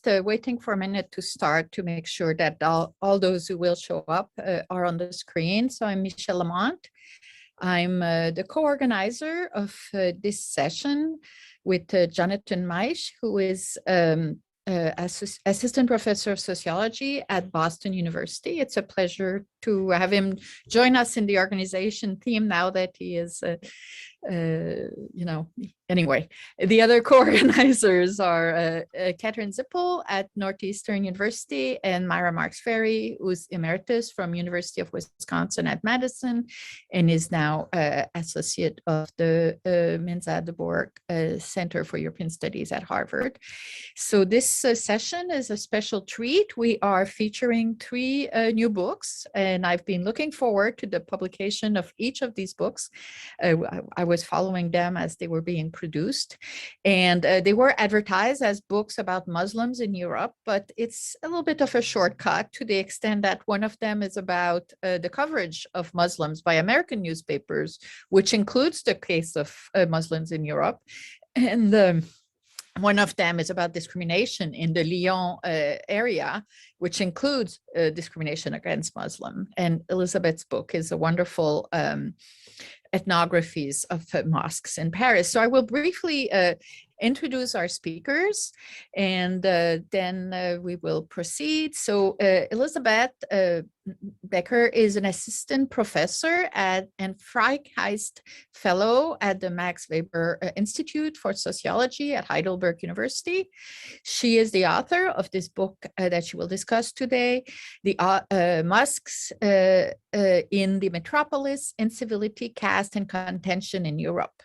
just waiting for a minute to start to make sure that all those who will show up are on the screen. So I'm Michelle Lamont. I'm the co-organizer of this session with Jonathan Maisch, who is assistant professor of sociology at Boston University. It's a pleasure to have him join us in the organization team now that he is anyway, the other co-organizers are Catherine Zippel at Northeastern University and Myra Marks-Ferry, who's emeritus from University of Wisconsin at Madison and is now associate of the Mensa de Bourg Center for European Studies at Harvard. So this session is a special treat. We are featuring 3 new books, and I've been looking forward to the publication of each of these books. I was following them as they were being produced, and they were advertised as books about Muslims in Europe, but it's a little bit of a shortcut to the extent that one of them is about the coverage of Muslims by American newspapers, which includes the case of Muslims in Europe. And one of them is about discrimination in the Lyon area, which includes discrimination against Muslim. And Elizabeth's book is a wonderful ethnographies of mosques in Paris. So I will briefly introduce our speakers, and then we will proceed. So Elizabeth Becker is an assistant professor and Freigeist Fellow at the Max Weber Institute for Sociology at Heidelberg University. She is the author of this book that she will discuss today, The Mosques in the Metropolis, Incivility, Caste, and Contention in Europe.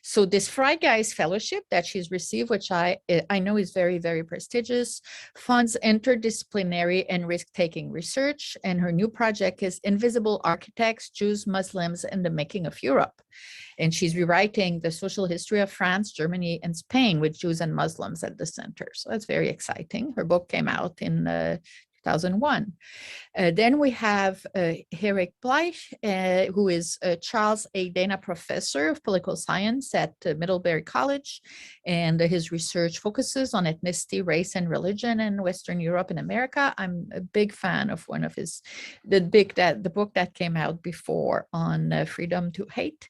So this Freigeist Fellowship that she's received, which I know is very, very prestigious, funds interdisciplinary and risk-taking research, and her new project is Invisible Architects, Jews, Muslims, and the Making of Europe. And she's rewriting the social history of France, Germany, and Spain with Jews and Muslims at the center. So that's very exciting. Her book came out in 2001. Then we have Erik Bleich, who is a Charles A. Dana Professor of Political Science at Middlebury College, and his research focuses on ethnicity, race, and religion in Western Europe and America. I'm a big fan of one of the book that came out before on Freedom to Hate.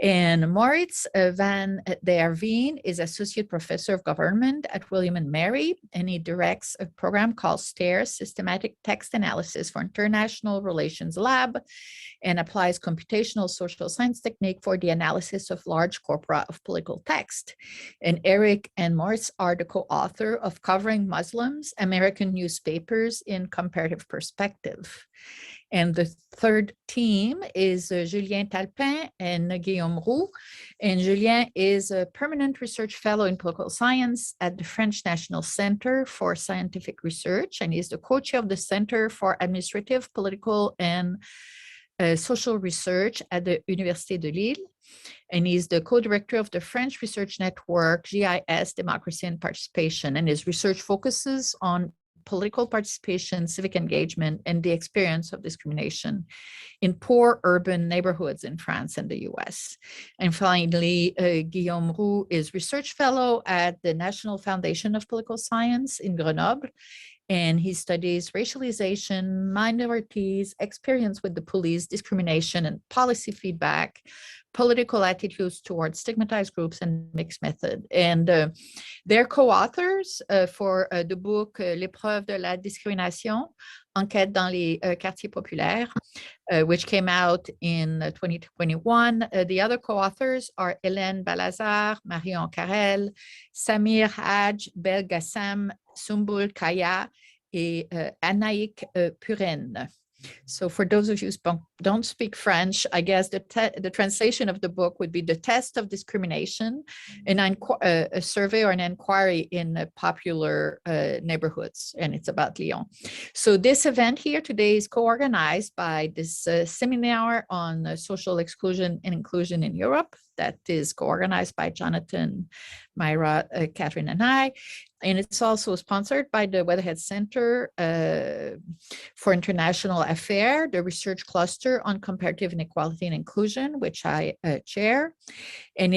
And Moritz van der Veen is Associate Professor of Government at William & Mary, and he directs a program called STARE, Systematic Text Analysis for International Relations Lab, and applies computational social science technique for the analysis of large corpora of political text. And Eric and Moritz are the co-author of Covering Muslims, American Newspapers in Comparative Perspective. And the third team is Julien Talpin and Guillaume Roux. And Julien is a permanent research fellow in political science at the French National Center for Scientific Research, and is the co-chair of the Center for Administrative, Political, and Social Research at the Université de Lille. And he's the co-director of the French Research Network, GIS, Democracy and Participation, and his research focuses on political participation, civic engagement, and the experience of discrimination in poor urban neighborhoods in France and the US. And finally, Guillaume Roux is research fellow at the National Foundation of Political Science in Grenoble, and he studies racialization, minorities, experience with the police, discrimination, and policy feedback, political attitudes towards stigmatized groups, and mixed method. And they're co-authors for the book L'épreuve de la discrimination, Enquête dans les quartiers populaires, which came out in 2021. The other co-authors are Hélène Balazar, Marion Carrel, Samir Haj, Belgassem, Sumbul Kaya, et Anaïk Puren. So for those of you who don't speak French, I guess the translation of the book would be The Test of Discrimination, a survey or an inquiry in popular neighborhoods, and it's about Lyon. So this event here today is co-organized by this seminar on social exclusion and inclusion in Europe that is co-organized by Jonathan, Myra, Catherine, and I. And it's also sponsored by the Weatherhead Center for International Affairs, the research cluster on comparative inequality and inclusion, which I chair. And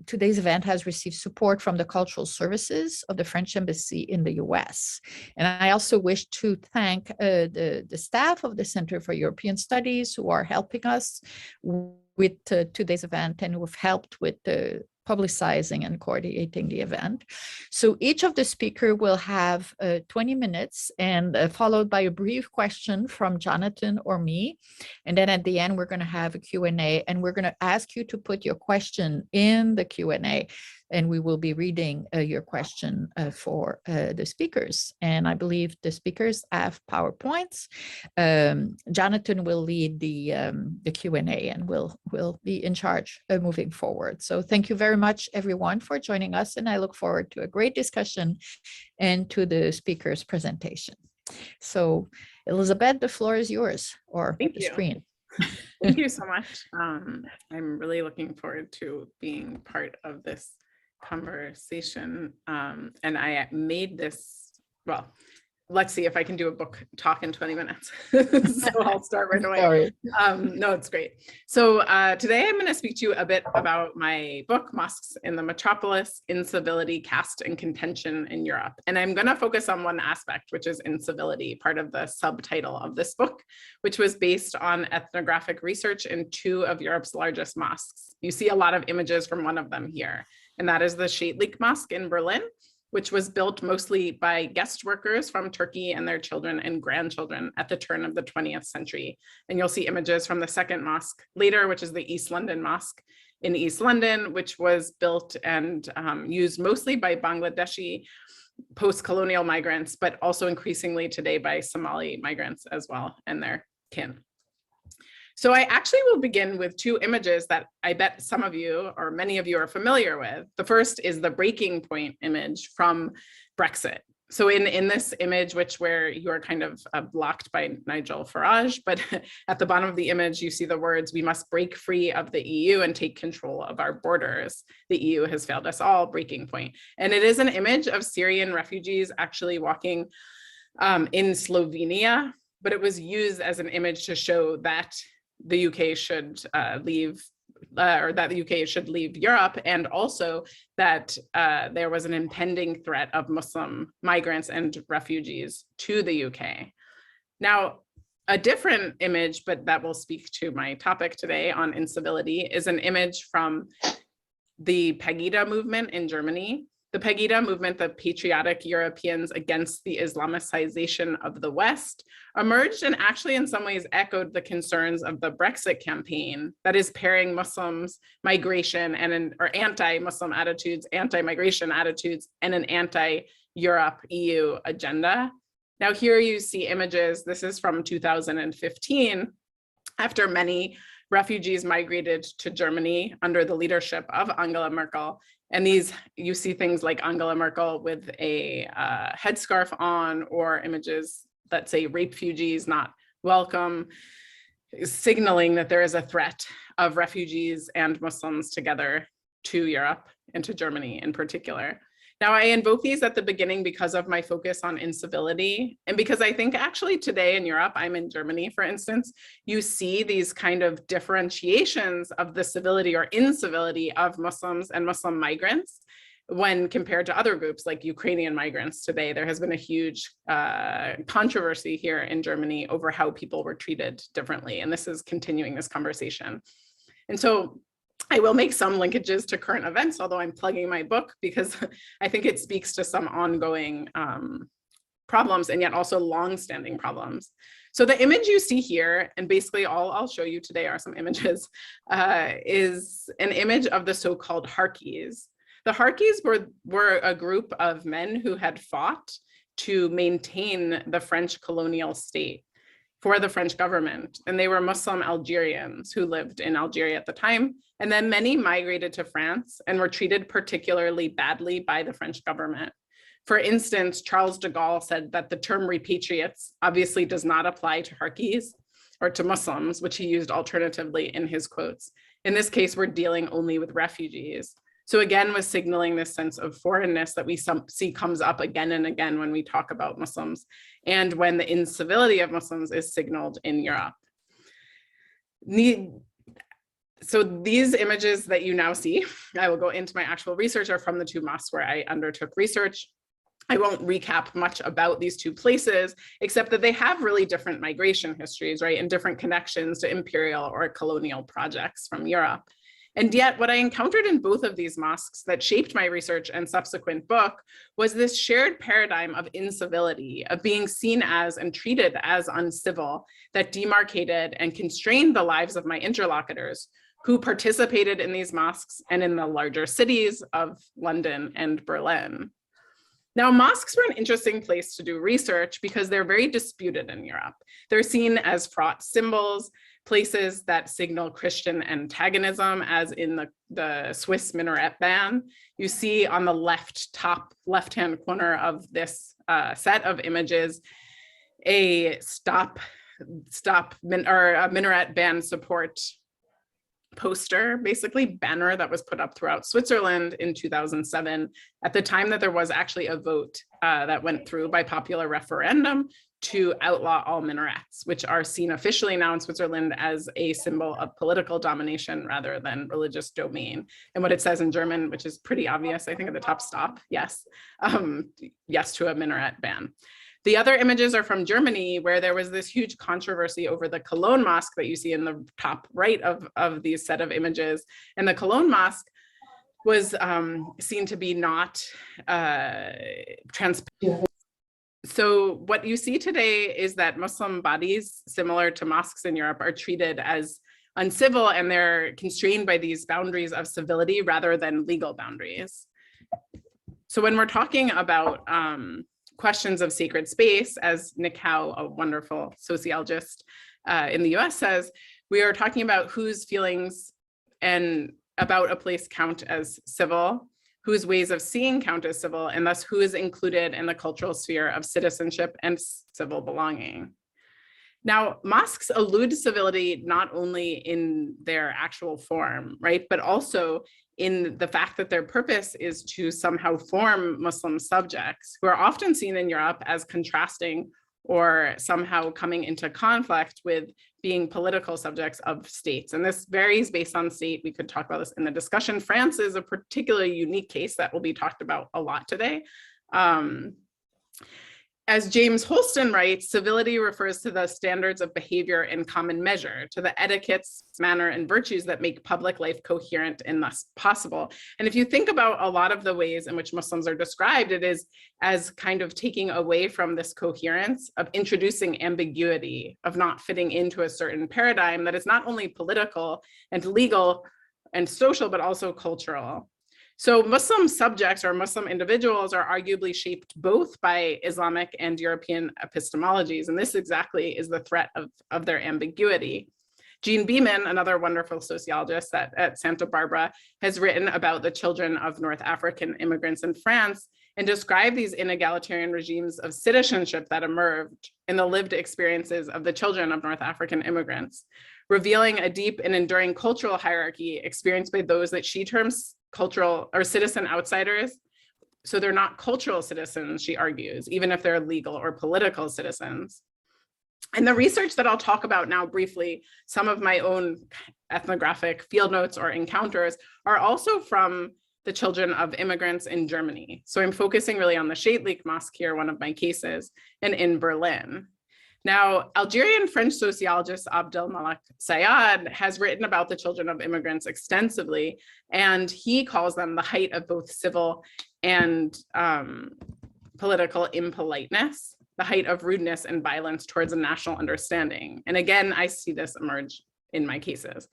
today's event has received support from the cultural services of the French Embassy in the US. And I also wish to thank the staff of the Center for European Studies who are helping us with today's event and who have helped with the publicizing and coordinating the event. So each of the speaker will have 20 minutes and followed by a brief question from Jonathan or me. And then at the end, we're going to have a Q&A, and we're going to ask you to put your question in the Q&A, and we will be reading your question for the speakers. And I believe the speakers have PowerPoints. Jonathan will lead the Q&A and will be in charge of moving forward. So thank you very much, everyone, for joining us. And I look forward to a great discussion and to the speakers' presentation. So Elizabeth, the floor is yours, or the screen. Thank you so much. I'm really looking forward to being part of this conversation. And I made this, well, let's see if I can do a book talk in 20 minutes. So I'll start right away. No, it's great. So today I'm going to speak to you a bit about my book, Mosques in the Metropolis, Incivility, Caste, and Contention in Europe. And I'm going to focus on one aspect, which is incivility, part of the subtitle of this book, which was based on ethnographic research in 2 of Europe's largest mosques. You see a lot of images from one of them here, and that is the Scheidlik Mosque in Berlin, which was built mostly by guest workers from Turkey and their children and grandchildren at the turn of the 20th century. And you'll see images from the second mosque later, which is the East London Mosque in East London, which was built and used mostly by Bangladeshi post-colonial migrants, but also increasingly today by Somali migrants as well and their kin. So I actually will begin with 2 images that I bet some of you or many of you are familiar with. The first is the breaking point image from Brexit. So in this image, where you are kind of blocked by Nigel Farage, but at the bottom of the image, you see the words, "We must break free of the EU and take control of our borders. The EU has failed us all," breaking point. And it is an image of Syrian refugees actually walking in Slovenia, but it was used as an image to show that the UK should leave, or that the UK should leave Europe, and also that there was an impending threat of Muslim migrants and refugees to the UK. Now, a different image, but that will speak to my topic today on incivility, is an image from the Pegida movement in Germany. The Pegida movement, the patriotic Europeans against the Islamicization of the West, emerged and actually in some ways echoed the concerns of the Brexit campaign, that is pairing Muslims, migration, or anti-Muslim attitudes, anti-migration attitudes, and an anti-Europe EU agenda. Now here you see images, this is from 2015, after many refugees migrated to Germany under the leadership of Angela Merkel. And you see things like Angela Merkel with a headscarf on, or images that say rape refugees not welcome, signaling that there is a threat of refugees and Muslims together to Europe and to Germany in particular. Now, I invoke these at the beginning because of my focus on incivility, and because I think actually today in Europe, I'm in Germany, for instance, you see these kind of differentiations of the civility or incivility of Muslims and Muslim migrants when compared to other groups like Ukrainian migrants today. There has been a huge controversy here in Germany over how people were treated differently, and this is continuing this conversation. And so I will make some linkages to current events, although I'm plugging my book because I think it speaks to some ongoing problems and yet also long-standing problems. So the image you see here, and basically all I'll show you today are some images, is an image of the so-called Harkis. The Harkis were a group of men who had fought to maintain the French colonial state for the French government. And they were Muslim Algerians who lived in Algeria at the time. And then many migrated to France and were treated particularly badly by the French government. For instance, Charles de Gaulle said that the term repatriates obviously does not apply to Harkis or to Muslims, which he used alternatively in his quotes. In this case, we're dealing only with refugees. So again, was signaling this sense of foreignness that we see comes up again and again when we talk about Muslims, and when the incivility of Muslims is signaled in Europe. So these images that you now see, I will go into my actual research, are from the two mosques where I undertook research. I won't recap much about these two places, except that they have really different migration histories, right? And different connections to imperial or colonial projects from Europe. And yet what I encountered in both of these mosques that shaped my research and subsequent book was this shared paradigm of incivility, of being seen as and treated as uncivil, that demarcated and constrained the lives of my interlocutors who participated in these mosques and in the larger cities of London and Berlin. Now, mosques were an interesting place to do research because they're very disputed in Europe. They're seen as fraught symbols, places that signal Christian antagonism, as in the Swiss minaret ban. You see on the top left-hand corner of this set of images, a minaret ban support poster, basically banner, that was put up throughout Switzerland in 2007, at the time that there was actually a vote that went through by popular referendum to outlaw all minarets, which are seen officially now in Switzerland as a symbol of political domination rather than religious domain. And what it says in German, which is pretty obvious, I think at the top, stop, yes, yes to a minaret ban. The other images are from Germany, where there was this huge controversy over the Cologne Mosque that you see in the top right of these set of images. And the Cologne Mosque was seen to be not transparent. So what you see today is that Muslim bodies, similar to mosques in Europe, are treated as uncivil, and they're constrained by these boundaries of civility rather than legal boundaries. So when we're talking about questions of sacred space, as Nick Howe, a wonderful sociologist in the US, says, we are talking about whose feelings and about a place count as civil, whose ways of seeing count as civil, and thus who is included in the cultural sphere of citizenship and civil belonging. Now, mosques allude to civility not only in their actual form, right, but also in the fact that their purpose is to somehow form Muslim subjects who are often seen in Europe as contrasting or somehow coming into conflict with being political subjects of states. And this varies based on state. We could talk about this in the discussion. France is a particularly unique case that will be talked about a lot today. As James Holston writes, civility refers to the standards of behavior in common measure, to the etiquettes, manner, and virtues that make public life coherent and thus possible. And if you think about a lot of the ways in which Muslims are described, it is as kind of taking away from this coherence, of introducing ambiguity, of not fitting into a certain paradigm that is not only political and legal and social, but also cultural. So Muslim subjects or Muslim individuals are arguably shaped both by Islamic and European epistemologies, and this exactly is the threat of their ambiguity. Jean Beeman, another wonderful sociologist at Santa Barbara, has written about the children of North African immigrants in France and described these inegalitarian regimes of citizenship that emerged in the lived experiences of the children of North African immigrants, revealing a deep and enduring cultural hierarchy experienced by those that she terms cultural or citizen outsiders. So they're not cultural citizens, she argues, even if they're legal or political citizens. And the research that I'll talk about now briefly, some of my own ethnographic field notes or encounters, are also from the children of immigrants in Germany. So I'm focusing really on the Scheidlik Mosque here, one of my cases, and in Berlin. Now, Algerian French sociologist Abdelmalek Sayad has written about the children of immigrants extensively, and he calls them the height of both civil and political impoliteness, the height of rudeness and violence towards a national understanding. And again, I see this emerge in my cases.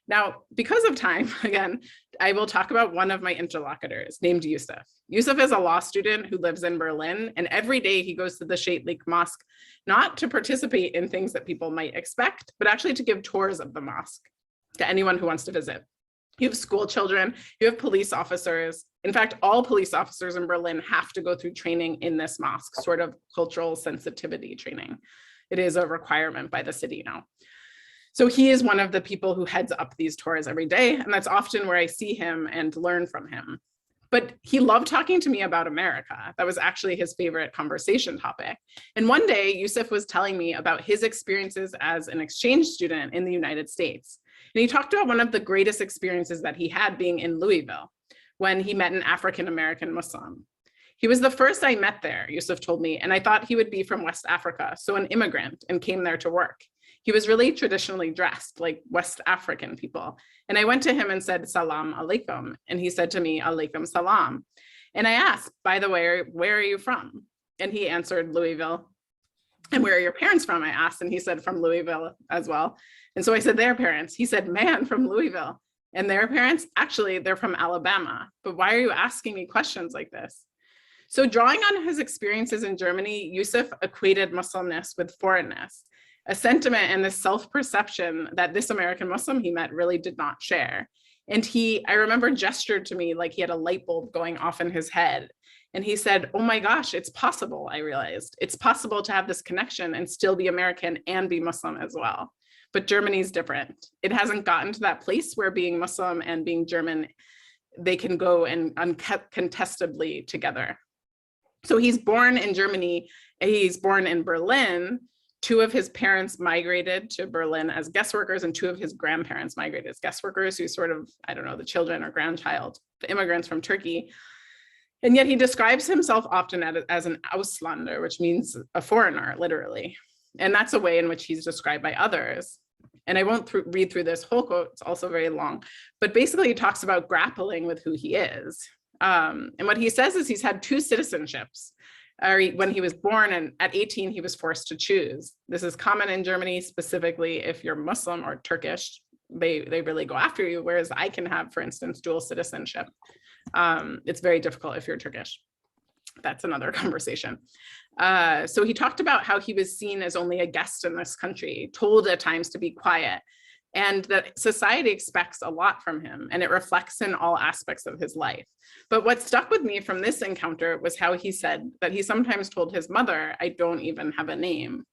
Now, because of time, again, I will talk about one of my interlocutors named Yusuf. Yusuf is a law student who lives in Berlin, and every day he goes to the Scheidlik Mosque, not to participate in things that people might expect, but actually to give tours of the mosque to anyone who wants to visit. You have school children, you have police officers. In fact, all police officers in Berlin have to go through training in this mosque, sort of cultural sensitivity training. It is a requirement by the city now. So he is one of the people who heads up these tours every day, and that's often where I see him and learn from him. But he loved talking to me about America. That was actually his favorite conversation topic. And one day, Yusuf was telling me about his experiences as an exchange student in the United States. And he talked about one of the greatest experiences that he had being in Louisville, when he met an African-American Muslim. He was the first I met there, Yusuf told me, and I thought he would be from West Africa, so an immigrant, and came there to work. He was really traditionally dressed like West African people. And I went to him and said, Salam alaikum. And he said to me, alaikum salam. And I asked, by the way, where are you from? And he answered, Louisville. And where are your parents from? I asked, and he said, from Louisville as well. And so I said, their parents. He said, man, from Louisville. And their parents, actually, they're from Alabama. But why are you asking me questions like this? So drawing on his experiences in Germany, Yusuf equated Muslimness with foreignness, a sentiment and this self-perception that this American Muslim he met really did not share. And I remember, gestured to me like he had a light bulb going off in his head. And he said, oh my gosh, it's possible, I realized. It's possible to have this connection and still be American and be Muslim as well. But Germany's different. It hasn't gotten to that place where being Muslim and being German, they can go and uncontestably together. So he's born in Germany, he's born in Berlin. Two of his parents migrated to Berlin as guest workers, and two of his grandparents migrated as guest workers, who sort of, I don't know, the children or grandchild, the immigrants from Turkey. And yet he describes himself often as an Auslander, which means a foreigner, literally. And that's a way in which he's described by others. And I won't read through this whole quote, it's also very long, but basically he talks about grappling with who he is. And what he says is he's had two citizenships. When he was born, and at 18, he was forced to choose. This is common in Germany, specifically if you're Muslim or Turkish, they really go after you, whereas I can have, for instance, dual citizenship. It's very difficult if you're Turkish. That's another conversation. So he talked about how he was seen as only a guest in this country, told at times to be quiet, and that society expects a lot from him, and it reflects in all aspects of his life. But what stuck with me from this encounter was how he said that he sometimes told his mother, I don't even have a name.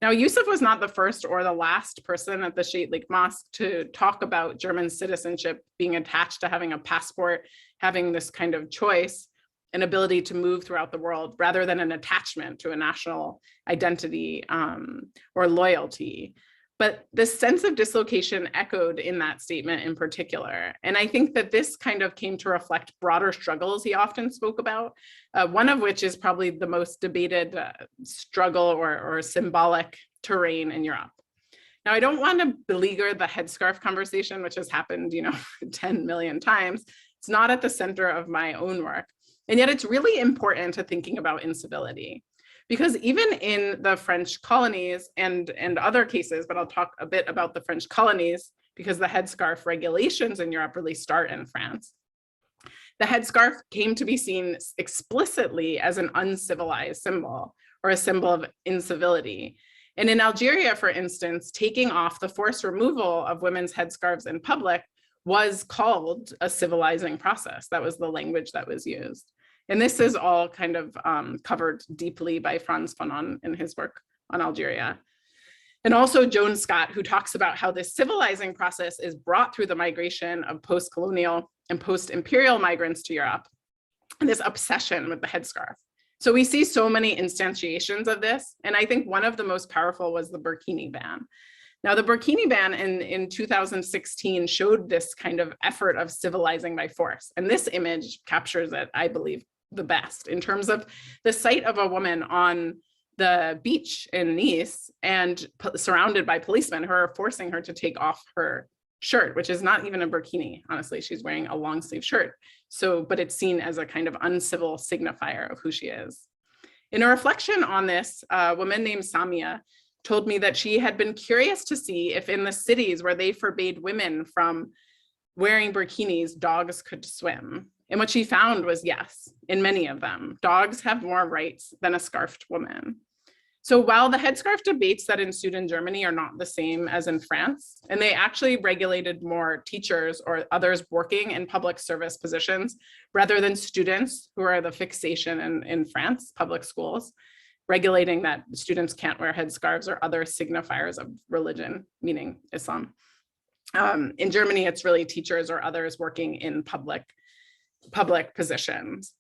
Now, Yusuf was not the first or the last person at the Shiite Mosque to talk about German citizenship being attached to having a passport, having this kind of choice, an ability to move throughout the world, rather than an attachment to a national identity or loyalty. But this sense of dislocation echoed in that statement in particular. And I think that this kind of came to reflect broader struggles he often spoke about, one of which is probably the most debated struggle or symbolic terrain in Europe. Now, I don't want to beleaguer the headscarf conversation, which has happened, 10 million times. It's not at the center of my own work. And yet it's really important to thinking about incivility. Because even in the French colonies and other cases, but I'll talk a bit about the French colonies because the headscarf regulations in Europe really start in France. The headscarf came to be seen explicitly as an uncivilized symbol or a symbol of incivility. And in Algeria, for instance, taking off the forced removal of women's headscarves in public was called a civilizing process. That was the language that was used. And this is all kind of covered deeply by Frans Fanon in his work on Algeria. And also Joan Scott, who talks about how this civilizing process is brought through the migration of post-colonial and post-imperial migrants to Europe, and this obsession with the headscarf. So we see so many instantiations of this. And I think one of the most powerful was the burkini ban. Now, the burkini ban in 2016 showed this kind of effort of civilizing by force. And this image captures it, I believe, the best in terms of the sight of a woman on the beach in Nice and surrounded by policemen who are forcing her to take off her shirt, which is not even a burkini. Honestly, she's wearing a long sleeve shirt. So, but it's seen as a kind of uncivil signifier of who she is. In a reflection on this, a woman named Samia told me that she had been curious to see if in the cities where they forbade women from wearing burkinis, dogs could swim. And what she found was yes, in many of them, dogs have more rights than a scarfed woman. So while the headscarf debates that ensued in Germany are not the same as in France, and they actually regulated more teachers or others working in public service positions rather than students who are the fixation in France, public schools, regulating that students can't wear headscarves or other signifiers of religion, meaning Islam. In Germany, it's really teachers or others working in public positions.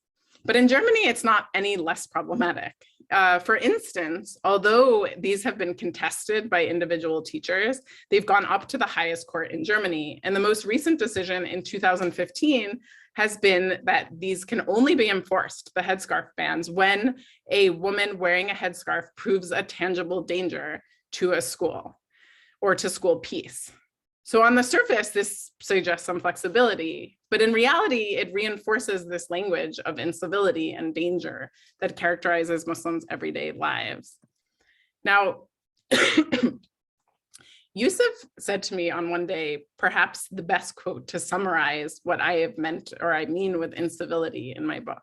But in Germany, it's not any less problematic. For instance, although these have been contested by individual teachers, they've gone up to the highest court in Germany. And the most recent decision in 2015 has been that these can only be enforced, the headscarf bans, when a woman wearing a headscarf proves a tangible danger to a school or to school peace. So on the surface, this suggests some flexibility, but in reality, it reinforces this language of incivility and danger that characterizes Muslims' everyday lives. Now, Yusuf said to me on one day, perhaps the best quote to summarize what I have meant or I mean with incivility in my book.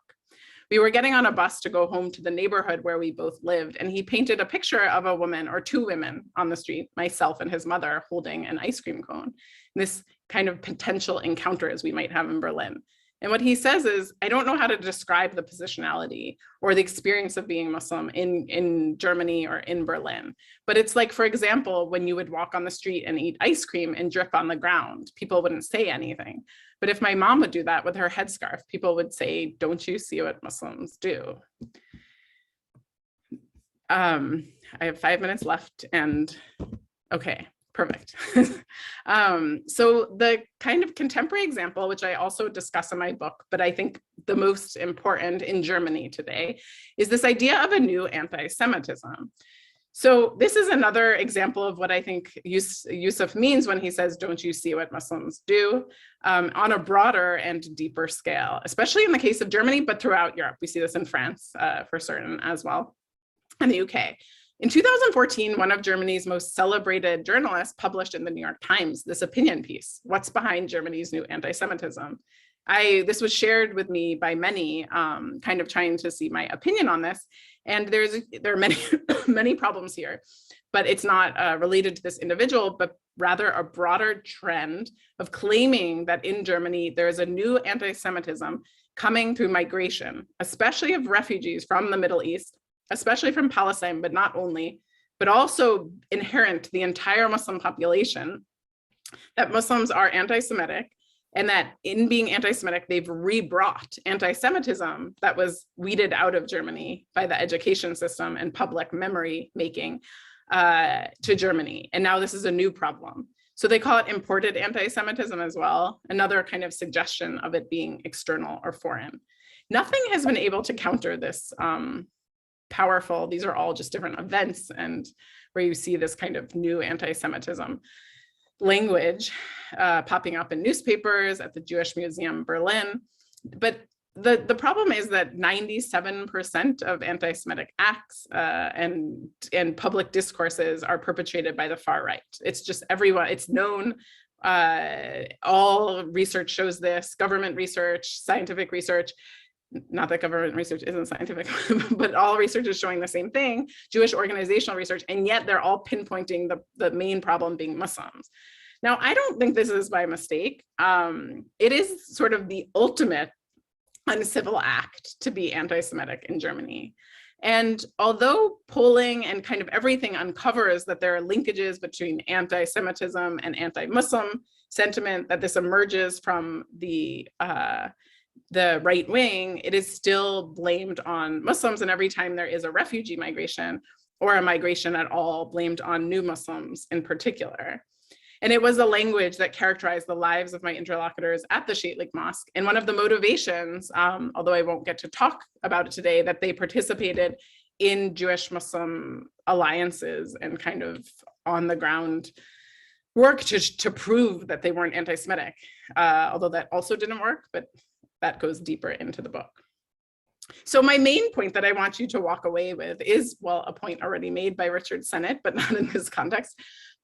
We were getting on a bus to go home to the neighborhood where we both lived, and he painted a picture of a woman or two women on the street, myself and his mother, holding an ice cream cone. This kind of potential encounters we might have in Berlin. And what he says is, I don't know how to describe the positionality or the experience of being Muslim in Germany or in Berlin. But it's like, for example, when you would walk on the street and eat ice cream and drip on the ground, people wouldn't say anything. But if my mom would do that with her headscarf, people would say, don't you see what Muslims do? I have 5 minutes left and okay. Perfect. So the kind of contemporary example, which I also discuss in my book, but I think the most important in Germany today, is this idea of a new anti-Semitism. So this is another example of what I think Yusuf means when he says, don't you see what Muslims do, on a broader and deeper scale, especially in the case of Germany, but throughout Europe. We see this in France for certain as well, and the UK. In 2014, one of Germany's most celebrated journalists published in the New York Times this opinion piece, What's Behind Germany's New Anti-Semitism? This was shared with me by many, kind of trying to see my opinion on this. And there are many, many problems here, but it's not related to this individual, but rather a broader trend of claiming that in Germany, there is a new anti-Semitism coming through migration, especially of refugees from the Middle East, especially from Palestine, but not only, but also inherent to the entire Muslim population, that Muslims are anti-Semitic, and that in being anti-Semitic, they've rebrought anti-Semitism that was weeded out of Germany by the education system and public memory making to Germany. And now this is a new problem. So they call it imported anti-Semitism as well, another kind of suggestion of it being external or foreign. Nothing has been able to counter this powerful, these are all just different events and where you see this kind of new anti-Semitism language popping up in newspapers, at the Jewish Museum Berlin. But the problem is that 97% of anti-Semitic acts and public discourses are perpetrated by the far right. It's just everyone, it's known, all research shows this, government research, scientific research. Not that government research isn't scientific, but all research is showing the same thing, Jewish organizational research, and yet they're all pinpointing the main problem being Muslims. Now, I don't think this is by mistake. It is sort of the ultimate uncivil act to be anti-Semitic in Germany. And although polling and kind of everything uncovers that there are linkages between anti-Semitism and anti-Muslim sentiment, that this emerges from the right wing, it is still blamed on Muslims. And every time there is a refugee migration or a migration at all, blamed on new Muslims in particular. And it was a language that characterized the lives of my interlocutors at the Shaitlik Mosque. And one of the motivations, although I won't get to talk about it today, that they participated in Jewish-Muslim alliances and kind of on the ground work to prove that they weren't anti-Semitic, although that also didn't work, but that goes deeper into the book. So my main point that I want you to walk away with is, well, a point already made by Richard Sennett, but not in this context,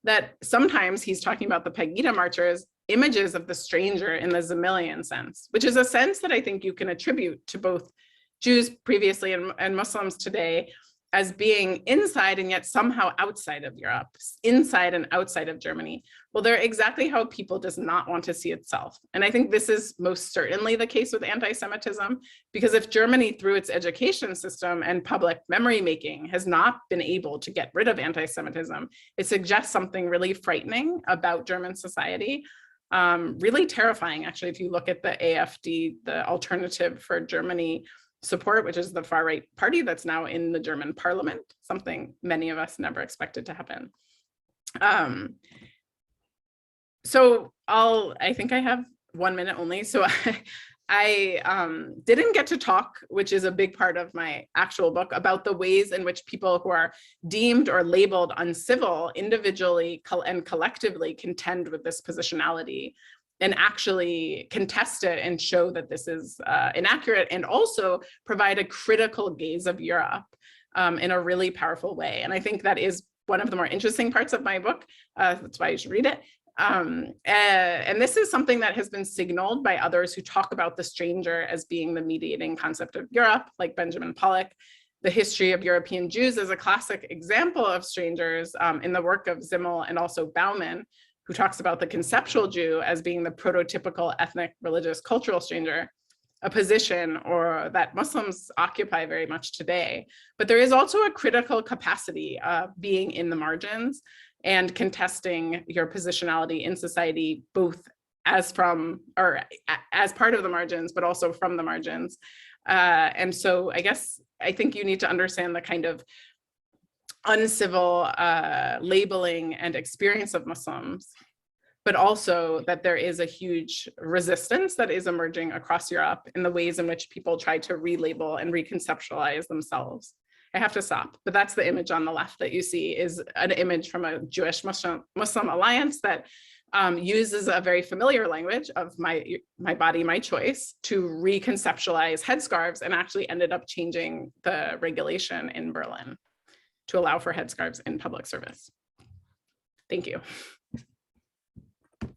that sometimes he's talking about the Pegida marchers, images of the stranger in the Zamilian sense, which is a sense that I think you can attribute to both Jews previously and Muslims today, as being inside and yet somehow outside of Europe, inside and outside of Germany. Well, they're exactly how people does not want to see itself. And I think this is most certainly the case with anti-Semitism, because if Germany, through its education system and public memory making, has not been able to get rid of anti-Semitism, it suggests something really frightening about German society. Really terrifying, actually, if you look at the AfD, the Alternative for Germany support, which is the far right party that's now in the German parliament, something many of us never expected to happen. So I think I have 1 minute only. So I didn't get to talk, which is a big part of my actual book, about the ways in which people who are deemed or labeled uncivil individually and collectively contend with this positionality and actually contest it and show that this is inaccurate, and also provide a critical gaze of Europe in a really powerful way. And I think that is one of the more interesting parts of my book. That's why you should read it. And this is something that has been signaled by others who talk about the stranger as being the mediating concept of Europe, like Benjamin Pollock. The History of European Jews is a classic example of strangers in the work of Zimmel and also Bauman, who talks about the conceptual Jew as being the prototypical ethnic, religious, cultural stranger, a position or that Muslims occupy very much today. But there is also a critical capacity of being in the margins and contesting your positionality in society, both as from or as part of the margins, but also from the margins. And so I think you need to understand the kind of uncivil labeling and experience of Muslims, but also that there is a huge resistance that is emerging across Europe in the ways in which people try to relabel and reconceptualize themselves. I have to stop, but that's the image on the left that you see, is an image from a Jewish Muslim alliance that uses a very familiar language of my body, my choice, to reconceptualize headscarves, and actually ended up changing the regulation in Berlin to allow for headscarves in public service. Thank you.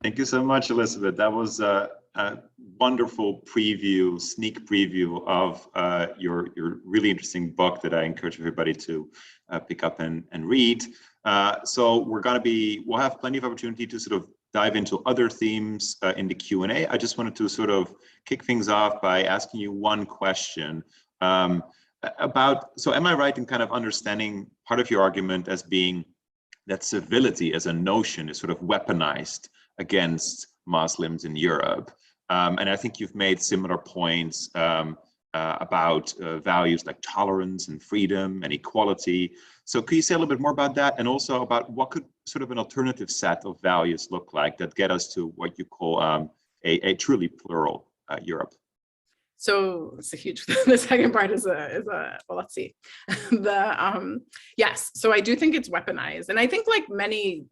Thank you so much, Elizabeth. That was a wonderful preview, sneak preview of your really interesting book that I encourage everybody to pick up and read. So we'll have plenty of opportunity to sort of dive into other themes in the Q&A. I just wanted to sort of kick things off by asking you one question. So am I right in kind of understanding part of your argument as being that civility as a notion is sort of weaponized against Muslims in Europe? And I think you've made similar points about values like tolerance and freedom and equality. So could you say a little bit more about that, and also about what could sort of an alternative set of values look like that get us to what you call a truly plural Europe? So it's a huge, the second part is well, let's see. Yes, so I do think it's weaponized. And I think, like many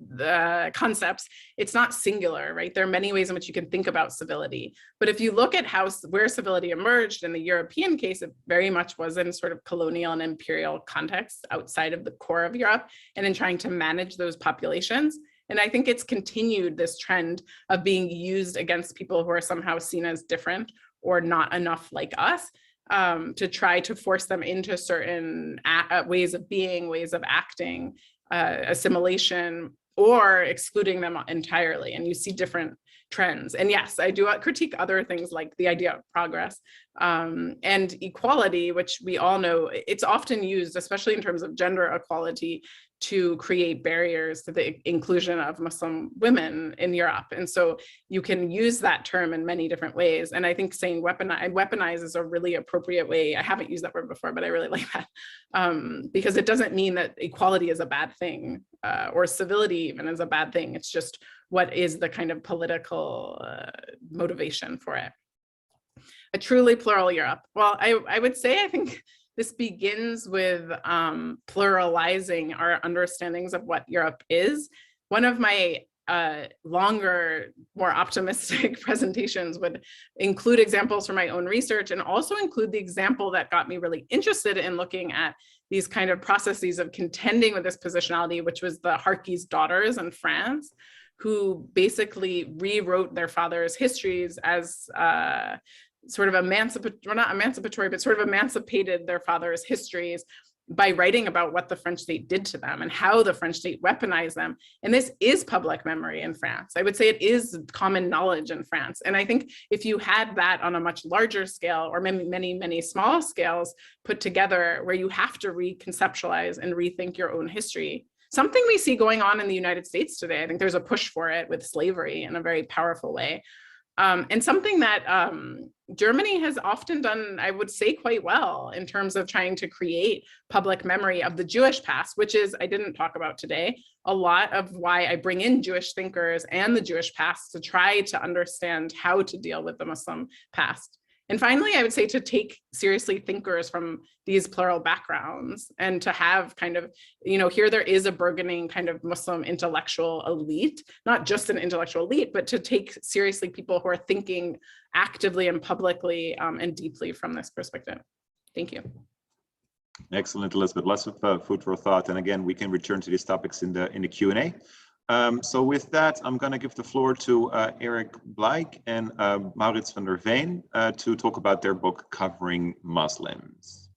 concepts, it's not singular, right? There are many ways in which you can think about civility. But if you look at where civility emerged in the European case, it very much was in sort of colonial and imperial context outside of the core of Europe, and in trying to manage those populations. And I think it's continued this trend of being used against people who are somehow seen as different or not enough like us, to try to force them into certain ways of being, ways of acting, assimilation, or excluding them entirely. And you see different trends. And yes, I do critique other things like the idea of progress and equality, which we all know, it's often used, especially in terms of gender equality, to create barriers to the inclusion of Muslim women in Europe. And so you can use that term in many different ways. And I think saying weaponize is a really appropriate way. I haven't used that word before, but I really like that, because it doesn't mean that equality is a bad thing, or civility even is a bad thing. It's just what is the kind of political motivation for it. A truly plural Europe. Well, I would say, I think this begins with pluralizing our understandings of what Europe is. One of my longer, more optimistic presentations would include examples from my own research, and also include the example that got me really interested in looking at these kind of processes of contending with this positionality, which was the Harkis daughters in France, who basically rewrote their father's histories as sort of emancipated their father's histories by writing about what the French state did to them and how the French state weaponized them. And this is public memory in France. I would say it is common knowledge in France. And I think if you had that on a much larger scale, or many small scales put together, where you have to reconceptualize and rethink your own history, something we see going on in the United States today. I think there's a push for it with slavery in a very powerful way. And something that Germany has often done, I would say, quite well in terms of trying to create public memory of the Jewish past, which is, I didn't talk about today, a lot of why I bring in Jewish thinkers and the Jewish past to try to understand how to deal with the Muslim past. And finally, I would say to take seriously thinkers from these plural backgrounds and to have kind of, here there is a burgeoning kind of Muslim intellectual elite, not just an intellectual elite, but to take seriously people who are thinking actively and publicly and deeply from this perspective. Thank you. Excellent, Elizabeth. Lots of food for thought. And again, we can return to these topics in the Q&A. So with that, I'm going to give the floor to Eric Bleik and Maurits van der Veen to talk about their book, Covering Muslims.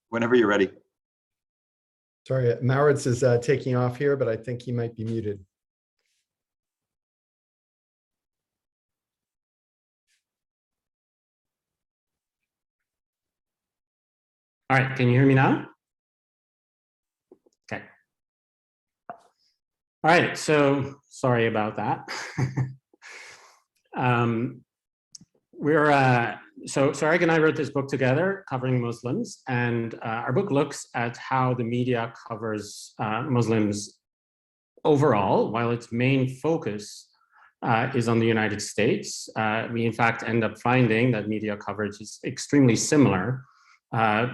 Whenever you're ready. Sorry, Maurits is taking off here, but I think he might be muted. All right, can you hear me now? Okay. All right, so sorry about that. So Eric and I wrote this book together, Covering Muslims, and our book looks at how the media covers Muslims overall, while its main focus is on the United States. We in fact end up finding that media coverage is extremely similar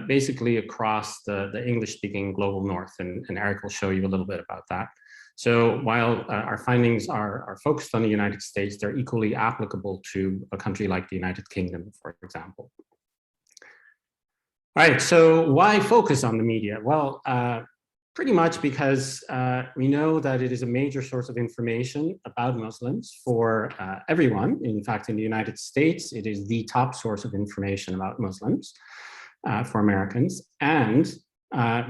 basically across the English-speaking global north, and Eric will show you a little bit about that. So while our findings are focused on the United States, they're equally applicable to a country like the United Kingdom, for example. All right, so why focus on the media? Well, pretty much because we know that it is a major source of information about Muslims for everyone. In fact, in the United States, it is the top source of information about Muslims for Americans. And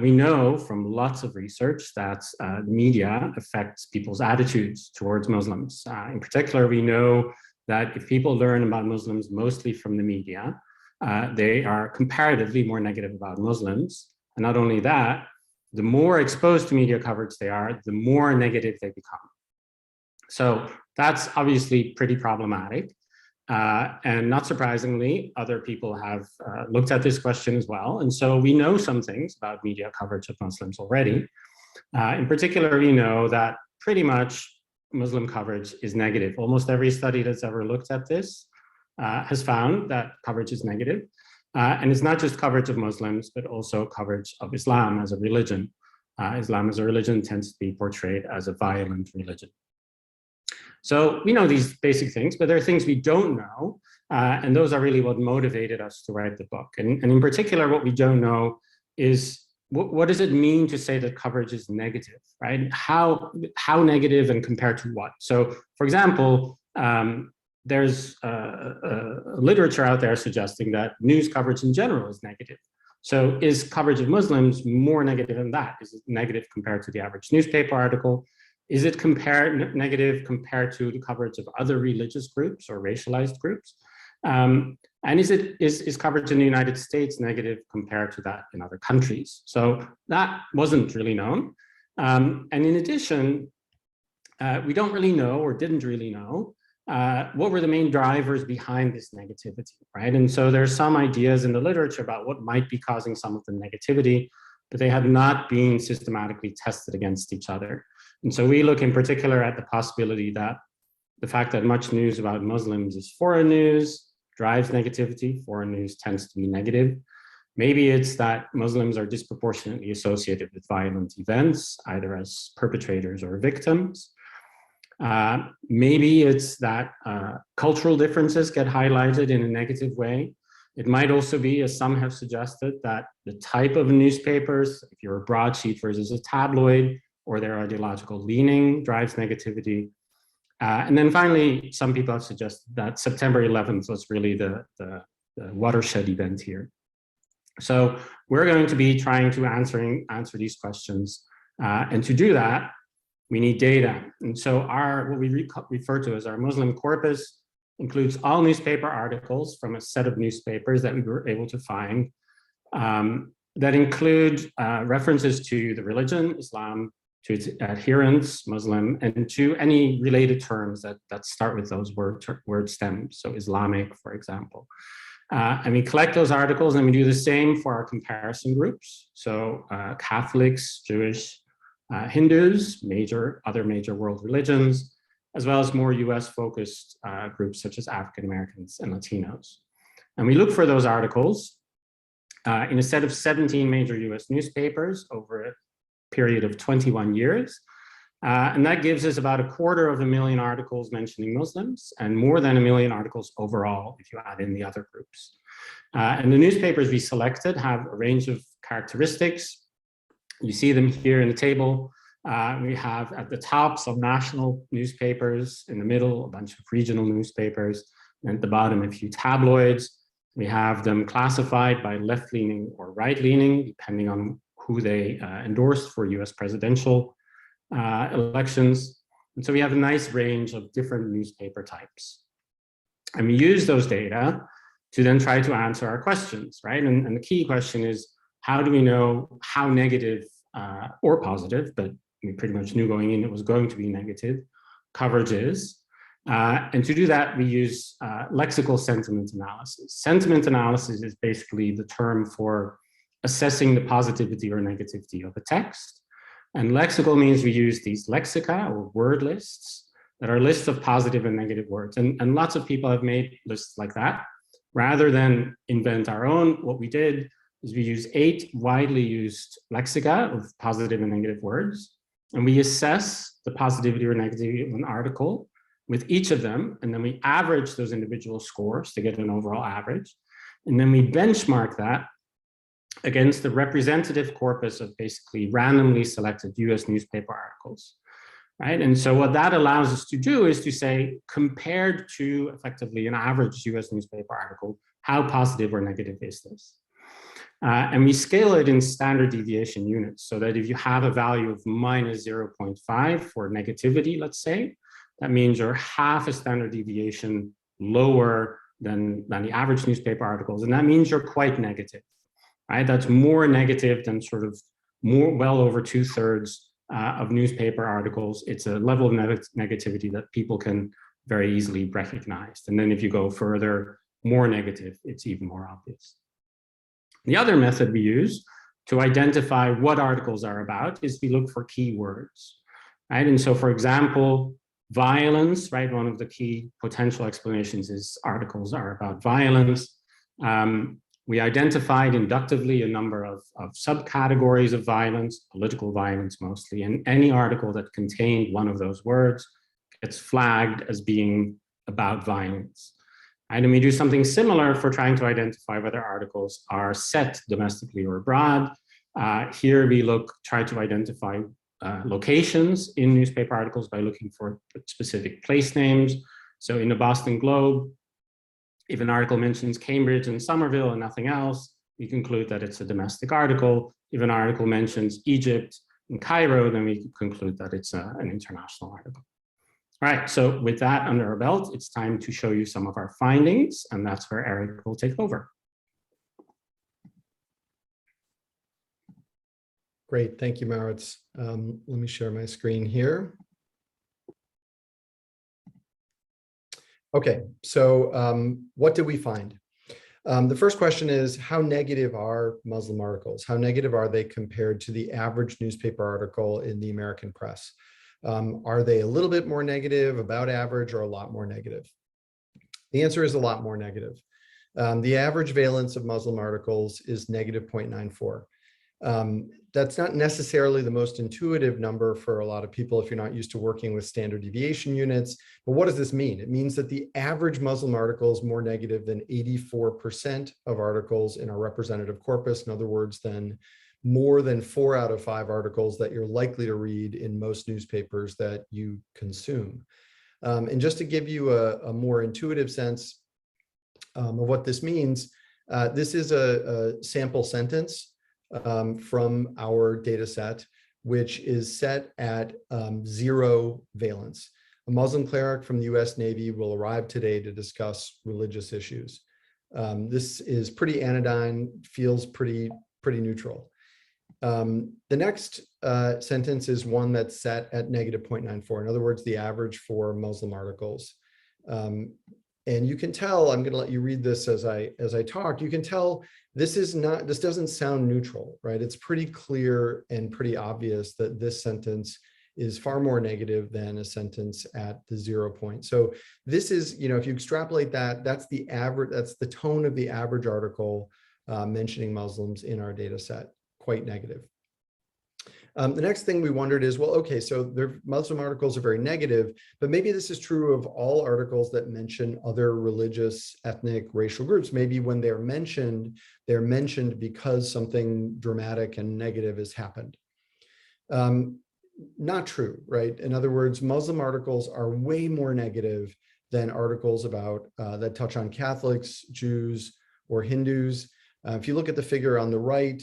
we know from lots of research that media affects people's attitudes towards Muslims. In particular, we know that if people learn about Muslims mostly from the media, they are comparatively more negative about Muslims. And not only that, the more exposed to media coverage they are, the more negative they become. So that's obviously pretty problematic. And not surprisingly, other people have looked at this question as well. And so we know some things about media coverage of Muslims already. In particular, we know that pretty much Muslim coverage is negative. Almost every study that's ever looked at this has found that coverage is negative. And it's not just coverage of Muslims, but also coverage of Islam as a religion. Islam as a religion tends to be portrayed as a violent religion. So we know these basic things, but there are things we don't know. And those are really what motivated us to write the book. And in particular, what we don't know is what does it mean to say that coverage is negative, right? How negative and compared to what? So for example, there's literature out there suggesting that news coverage in general is negative. So is coverage of Muslims more negative than that? Is it negative compared to the average newspaper article? Is it negative compared to the coverage of other religious groups or racialized groups? And is coverage in the United States negative compared to that in other countries? So that wasn't really known. And in addition, we don't really know, or didn't really know, what were the main drivers behind this negativity, right? And so there's some ideas in the literature about what might be causing some of the negativity, but they have not been systematically tested against each other. And so we look in particular at the possibility that the fact that much news about Muslims is foreign news drives negativity. Foreign news tends to be negative. Maybe it's that Muslims are disproportionately associated with violent events, either as perpetrators or victims. Maybe it's that cultural differences get highlighted in a negative way. It might also be, as some have suggested, that the type of newspapers, if you're a broadsheet versus a tabloid, or their ideological leaning drives negativity. And then finally, some people have suggested that September 11th was really the watershed event here. So we're going to be trying to answer these questions. And to do that, we need data. And so what we refer to as our Muslim corpus includes all newspaper articles from a set of newspapers that we were able to find that include references to the religion, Islam, to its adherents, Muslim, and to any related terms that start with those word stems, so Islamic, for example. And we collect those articles and we do the same for our comparison groups. So Catholics, Jewish, Hindus, other major world religions, as well as more US focused groups such as African Americans and Latinos. And we look for those articles in a set of 17 major US newspapers over a period of 21 years. And that gives us about 250,000 articles mentioning Muslims and more than 1 million articles overall if you add in the other groups. And the newspapers we selected have a range of characteristics. You see them here in the table. We have at the top some national newspapers, in the middle a bunch of regional newspapers, and at the bottom a few tabloids. We have them classified by left-leaning or right-leaning, depending on who they endorsed for US presidential elections. And so we have a nice range of different newspaper types. And we use those data to then try to answer our questions, right? And the key question is, how do we know how negative or positive, but we pretty much knew going in it was going to be negative, coverage is? And to do that, we use lexical sentiment analysis. Sentiment analysis is basically the term for assessing the positivity or negativity of a text. And lexical means we use these lexica or word lists that are lists of positive and negative words. And lots of people have made lists like that. Rather than invent our own, what we did is we use 8 widely used lexica of positive and negative words. And we assess the positivity or negativity of an article with each of them. And then we average those individual scores to get an overall average. And then we benchmark that against the representative corpus of basically randomly selected US newspaper articles, right? And so what that allows us to do is to say, compared to effectively an average US newspaper article, how positive or negative is this? And we scale it in standard deviation units so that if you have a value of minus 0.5 for negativity, let's say, that means you're half a standard deviation lower than the average newspaper articles. And that means you're quite negative. Right? That's more negative than sort of well over 2/3 of newspaper articles. It's a level of negativity that people can very easily recognize. And then if you go further, more negative, it's even more obvious. The other method we use to identify what articles are about is we look for keywords, right? And so for example, violence, right? One of the key potential explanations is articles are about violence. We identified inductively a number of subcategories of violence, political violence mostly, and any article that contained one of those words gets flagged as being about violence. And we do something similar for trying to identify whether articles are set domestically or abroad. Here we try to identify locations in newspaper articles by looking for specific place names. So in the Boston Globe, if an article mentions Cambridge and Somerville and nothing else, we conclude that it's a domestic article. If an article mentions Egypt and Cairo, then we conclude that it's an international article. All right, so with that under our belt, it's time to show you some of our findings, and that's where Eric will take over. Great, thank you, Maurits. Let me share my screen here. Okay, so what did we find? The first question is, how negative are Muslim articles? How negative are they compared to the average newspaper article in the American press? Are they a little bit more negative, about average, or a lot more negative? The answer is a lot more negative. The average valence of Muslim articles is negative 0.94. That's not necessarily the most intuitive number for a lot of people if you're not used to working with standard deviation units. But what does this mean? It means that the average Muslim article is more negative than 84% of articles in our representative corpus. In other words, than more than 4 out of 5 articles that you're likely to read in most newspapers that you consume. And just to give you a more intuitive sense of what this means, this is a sample sentence from our data set, which is set at 0 valence. A Muslim cleric from the US Navy will arrive today to discuss religious issues. This is pretty anodyne, feels pretty neutral. The next sentence is one that's set at -0.94. In other words, the average for Muslim articles. And you can tell, I'm going to let you read this as I talk, you can tell this doesn't sound neutral, right? It's pretty clear and pretty obvious that this sentence is far more negative than a sentence at the 0 point. So this is, if you extrapolate that, that's the average, that's the tone of the average article mentioning Muslims in our data set, quite negative. The next thing we wondered is, well, okay, so their Muslim articles are very negative, but maybe this is true of all articles that mention other religious, ethnic, racial groups. Maybe when they're mentioned because something dramatic and negative has happened. Not true, right? In other words, Muslim articles are way more negative than articles about that touch on Catholics, Jews, or Hindus. If you look at the figure on the right,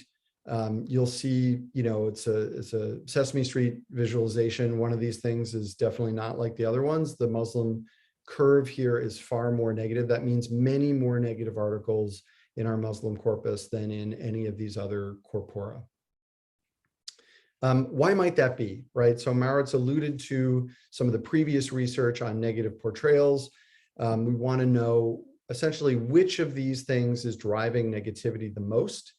you'll see, it's a Sesame Street visualization. One of these things is definitely not like the other ones. The Muslim curve here is far more negative. That means many more negative articles in our Muslim corpus than in any of these other corpora. Why might that be, right? So Marit's alluded to some of the previous research on negative portrayals. We want to know essentially which of these things is driving negativity the most.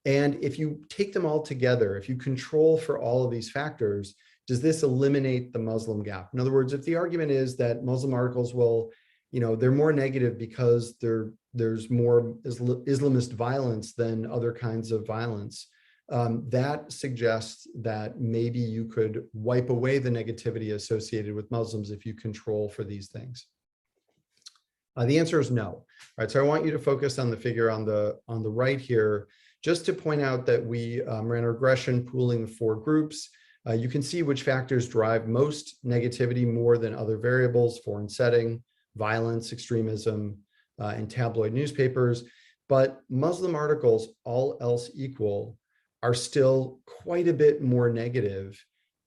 And if you take them all together, if you control for all of these factors, does this eliminate the Muslim gap? In other words, if the argument is that Muslim articles will, they're more negative because there's more Islamist violence than other kinds of violence, that suggests that maybe you could wipe away the negativity associated with Muslims if you control for these things. The answer is no. All right, so I want you to focus on the figure on the right here, just to point out that we ran a regression pooling the 4 groups. You can see which factors drive most negativity more than other variables: foreign setting, violence, extremism, and tabloid newspapers. But Muslim articles, all else equal, are still quite a bit more negative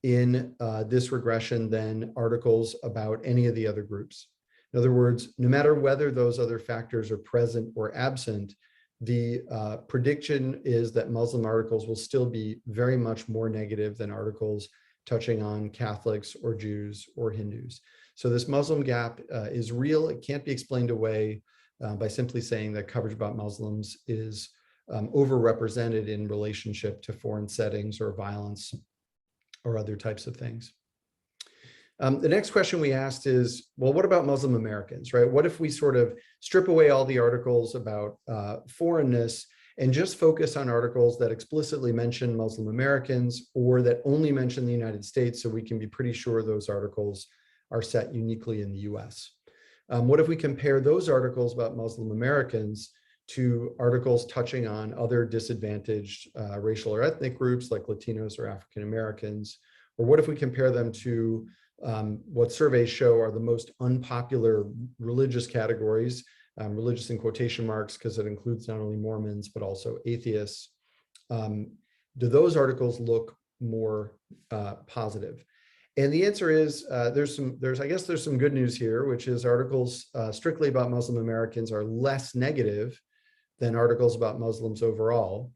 in this regression than articles about any of the other groups. In other words, no matter whether those other factors are present or absent, the prediction is that Muslim articles will still be very much more negative than articles touching on Catholics or Jews or Hindus. So this Muslim gap is real. It can't be explained away by simply saying that coverage about Muslims is overrepresented in relationship to foreign settings or violence or other types of things. The next question we asked is, well, what about Muslim Americans, right? What if we sort of strip away all the articles about foreignness and just focus on articles that explicitly mention Muslim Americans or that only mention the United States, so we can be pretty sure those articles are set uniquely in the US? What if we compare those articles about Muslim Americans to articles touching on other disadvantaged racial or ethnic groups like Latinos or African Americans? Or what if we compare them to what surveys show are the most unpopular religious categories, religious in quotation marks, because it includes not only Mormons, but also atheists? Do those articles look more positive? And the answer is there's some good news here, which is articles strictly about Muslim Americans are less negative than articles about Muslims overall.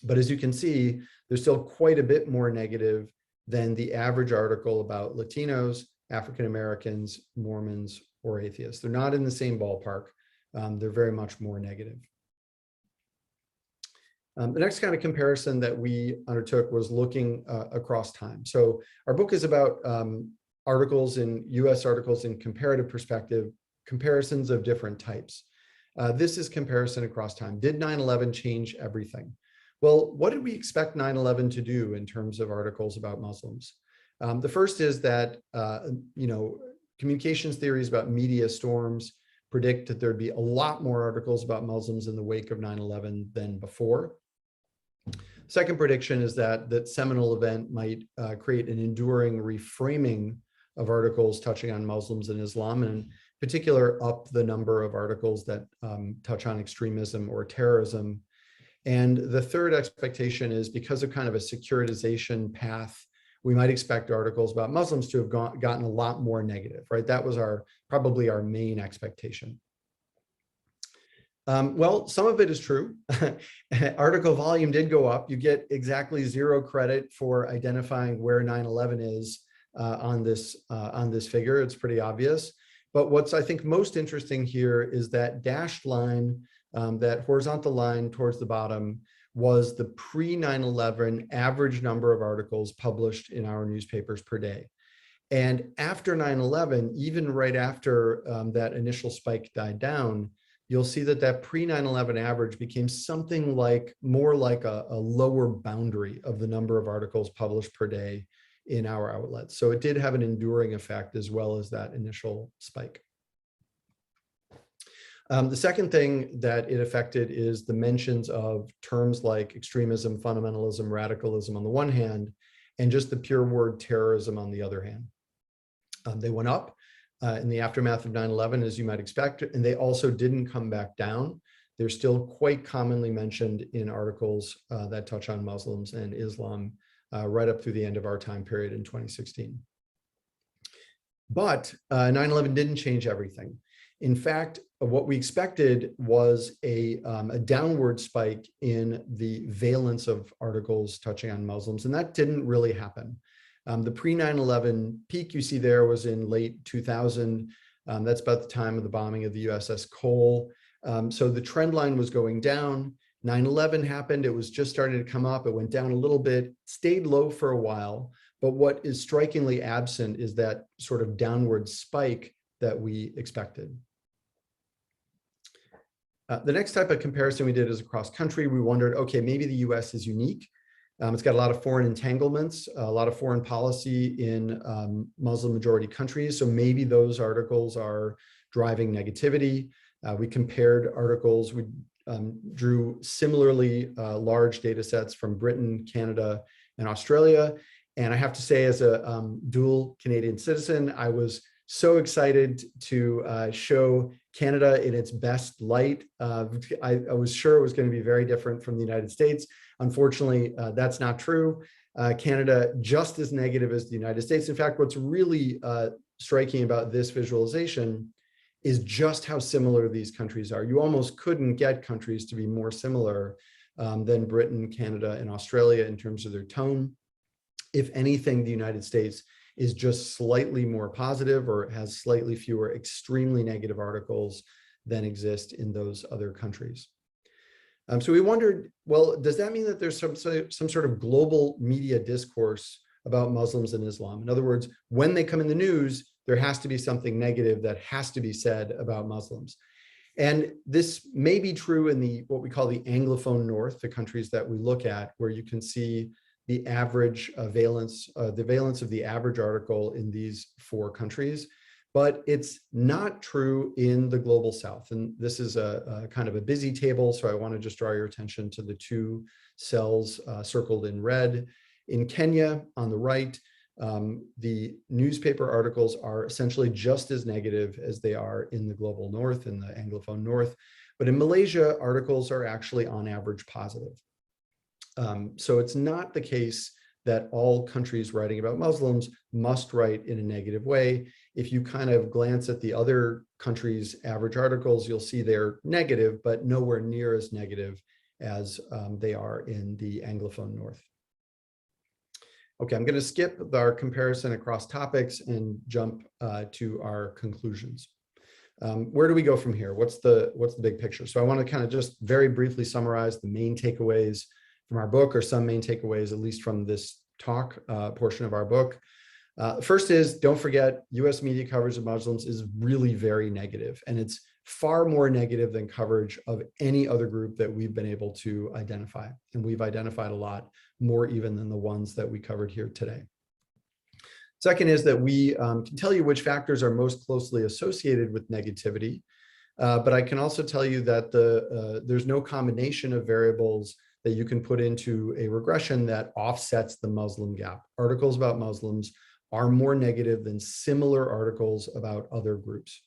But as you can see, there's still quite a bit more negative than the average article about Latinos, African Americans, Mormons, or atheists. They're not in the same ballpark. They're very much more negative. The next kind of comparison that we undertook was looking across time. So our book is about US articles in comparative perspective, comparisons of different types. This is comparison across time. Did 9/11 change everything? Well, what did we expect 9/11 to do in terms of articles about Muslims? The first is that, communications theories about media storms predict that there'd be a lot more articles about Muslims in the wake of 9/11 than before. Second prediction is that seminal event might create an enduring reframing of articles touching on Muslims and Islam, and in particular up the number of articles that touch on extremism or terrorism. And the third expectation is because of kind of a securitization path, we might expect articles about Muslims to have gotten a lot more negative, right? That was probably our main expectation. Well, some of it is true. Article volume did go up. You get exactly 0 credit for identifying where 9/11 is on this figure. It's pretty obvious. But what's I think most interesting here is that dashed line, that horizontal line towards the bottom, was the pre-9/11 average number of articles published in our newspapers per day. And after 9/11, even right after that initial spike died down, you'll see that that pre-9/11 average became something like more like a lower boundary of the number of articles published per day in our outlets. So it did have an enduring effect as well as that initial spike. The second thing that it affected is the mentions of terms like extremism, fundamentalism, radicalism on the one hand, and just the pure word terrorism on the other hand. They went up in the aftermath of 9/11, as you might expect, and they also didn't come back down. They're still quite commonly mentioned in articles that touch on Muslims and Islam right up through the end of our time period in 2016. But 9/11 didn't change everything. In fact, what we expected was a downward spike in the valence of articles touching on Muslims, and that didn't really happen. The pre-9/11 peak you see there was in late 2000. That's about the time of the bombing of the USS Cole. So the trend line was going down. 9/11 happened. It was just starting to come up. It went down a little bit, stayed low for a while. But what is strikingly absent is that sort of downward spike that we expected. The next type of comparison we did is across country. We wondered, okay, maybe the US is unique. It's got a lot of foreign entanglements, a lot of foreign policy in Muslim majority countries. So maybe those articles are driving negativity. We compared articles. We drew similarly large data sets from Britain, Canada, and Australia. And I have to say, as a dual Canadian citizen, I was so excited to show Canada in its best light. I was sure it was going to be very different from the United States. Unfortunately, that's not true. Canada just as negative as the United States. In fact, what's really striking about this visualization is just how similar these countries are. You almost couldn't get countries to be more similar than Britain, Canada, and Australia in terms of their tone. If anything, the United States is just slightly more positive or has slightly fewer extremely negative articles than exist in those other countries. So we wondered, well, does that mean that there's some sort of global media discourse about Muslims and Islam? In other words, when they come in the news, there has to be something negative that has to be said about Muslims. And this may be true in what we call the Anglophone North, the countries that we look at, where you can see the average valence, the valence of the average article in these 4 countries. But it's not true in the global South. And this is a kind of a busy table, so I want to just draw your attention to the 2 cells circled in red. In Kenya, on the right, the newspaper articles are essentially just as negative as they are in the global North, in the Anglophone North. But in Malaysia, articles are actually on average positive. So it's not the case that all countries writing about Muslims must write in a negative way. If you kind of glance at the other countries' average articles, you'll see they're negative, but nowhere near as negative as they are in the Anglophone North. Okay, I'm going to skip our comparison across topics and jump to our conclusions. Where do we go from here? What's the big picture? So I want to kind of just very briefly summarize the main takeaways from our book, or some main takeaways, at least from this talk portion of our book. First is, don't forget, US media coverage of Muslims is really very negative, and it's far more negative than coverage of any other group that we've been able to identify. And we've identified a lot more even than the ones that we covered here today. Second is that we can tell you which factors are most closely associated with negativity, but I can also tell you that there's no combination of variables that you can put into a regression that offsets the Muslim gap. Articles about Muslims are more negative than similar articles about other groups.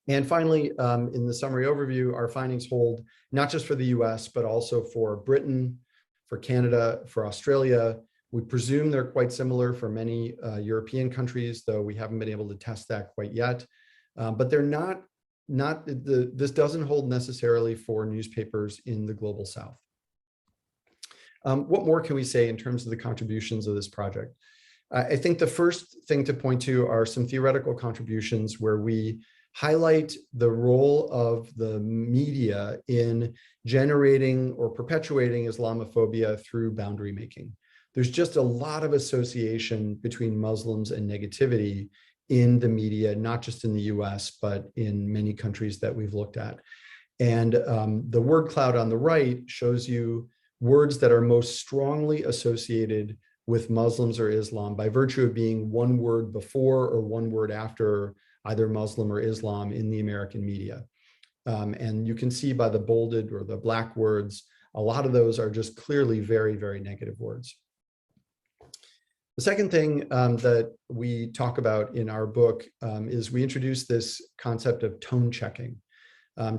And finally, in the summary overview, our findings hold not just for the US, but also for Britain, for Canada, for Australia. We presume they're quite similar for many European countries, though we haven't been able to test that quite yet. But they're this doesn't hold necessarily for newspapers in the global South. What more can we say in terms of the contributions of this project? I think the first thing to point to are some theoretical contributions where we highlight the role of the media in generating or perpetuating Islamophobia through boundary making. There's just a lot of association between Muslims and negativity in the media, not just in the US, but in many countries that we've looked at. And the word cloud on the right shows you words that are most strongly associated with Muslims or Islam by virtue of being one word before or one word after either Muslim or Islam in the American media. And you can see by the bolded or the black words, a lot of those are just clearly very, very negative words. The second thing that we talk about in our book is we introduce this concept of tone checking.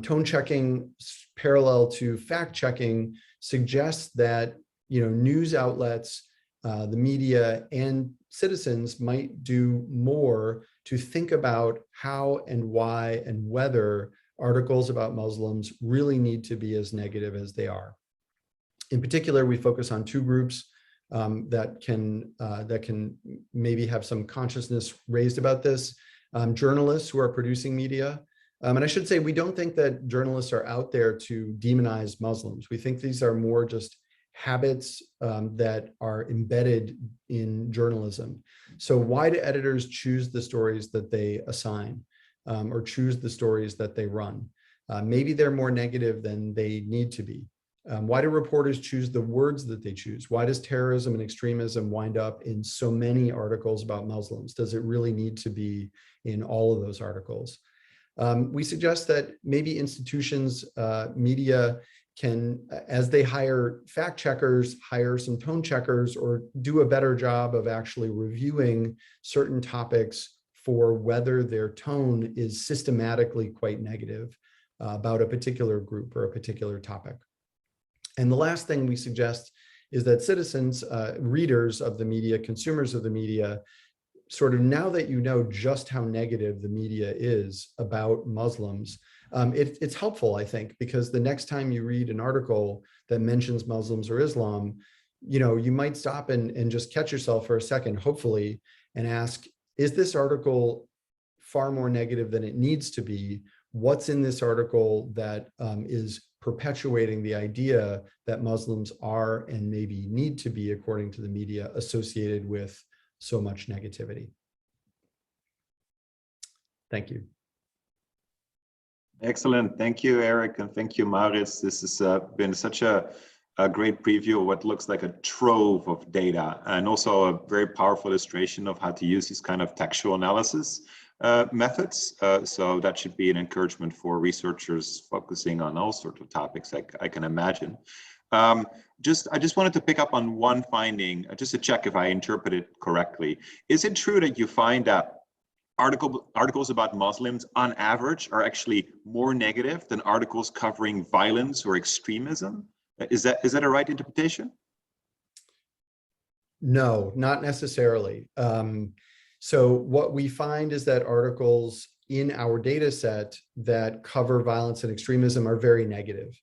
Tone checking, parallel to fact checking, suggests that news outlets, the media, and citizens might do more to think about how and why and whether articles about Muslims really need to be as negative as they are. In particular, we focus on two groups that can maybe have some consciousness raised about this. Journalists who are producing media. And I should say, we don't think that journalists are out there to demonize Muslims. We think these are more just habits that are embedded in journalism. So why do editors choose the stories that they assign or choose the stories that they run? Maybe they're more negative than they need to be. Why do reporters choose the words that they choose? Why does terrorism and extremism wind up in so many articles about Muslims? Does it really need to be in all of those articles? We suggest that maybe institutions, media can, as they hire fact checkers, hire some tone checkers, or do a better job of actually reviewing certain topics for whether their tone is systematically quite negative about a particular group or a particular topic. And the last thing we suggest is that citizens, readers of the media, consumers of the media, sort of now that you know just how negative the media is about Muslims, it's helpful, I think, because the next time you read an article that mentions Muslims or Islam, you might stop and just catch yourself for a second, hopefully, and ask, is this article far more negative than it needs to be? What's in this article that is perpetuating the idea that Muslims are and maybe need to be, according to the media, associated with so much negativity? Thank you. Excellent. Thank you, Eric, and thank you, Maris. This has been such a great preview of what looks like a trove of data, and also a very powerful illustration of how to use these kind of textual analysis methods. So that should be an encouragement for researchers focusing on all sorts of topics, I can imagine. I just wanted to pick up on one finding, just to check if I interpret it correctly. Is it true that you find that articles about Muslims on average are actually more negative than articles covering violence or extremism? Is that a right interpretation? No, not necessarily. So what we find is that articles in our data set that cover violence and extremism are very negative.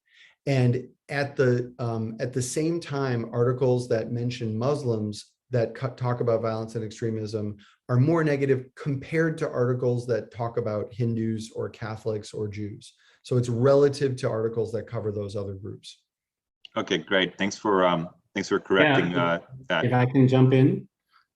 And at the same time, articles that mention Muslims that talk about violence and extremism are more negative compared to articles that talk about Hindus or Catholics or Jews. So it's relative to articles that cover those other groups. Okay, great. Thanks for correcting that. If I can jump in.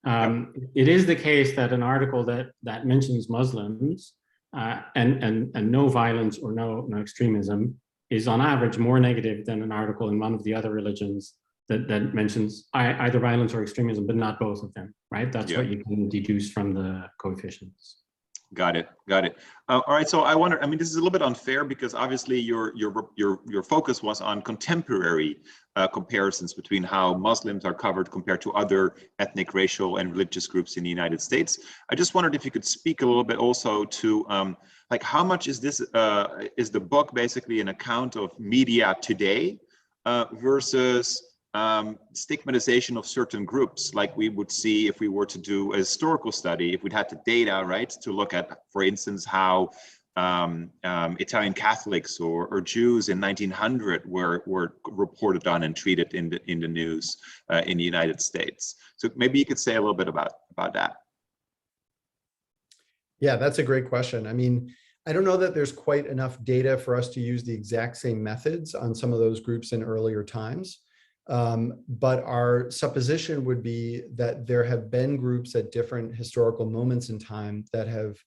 It is the case that an article that mentions Muslims and no violence or no extremism is on average more negative than an article in one of the other religions that mentions either violence or extremism, but not both of them, right? That's what you can deduce from the coefficients. Got it. Got it. All right. So I wonder. I mean, this is a little bit unfair because obviously your focus was on contemporary comparisons between how Muslims are covered compared to other ethnic, racial, and religious groups in the United States. I just wondered if you could speak a little bit also to like how much is this is the book basically an account of media today versus stigmatization of certain groups, like we would see if we were to do a historical study, if we'd had the data, right, to look at, for instance, how Italian Catholics or Jews in 1900 were reported on and treated in the news in the United States. So maybe you could say a little bit about that. Yeah, that's a great question. I mean, I don't know that there's quite enough data for us to use the exact same methods on some of those groups in earlier times. But our supposition would be that there have been groups at different historical moments in time that have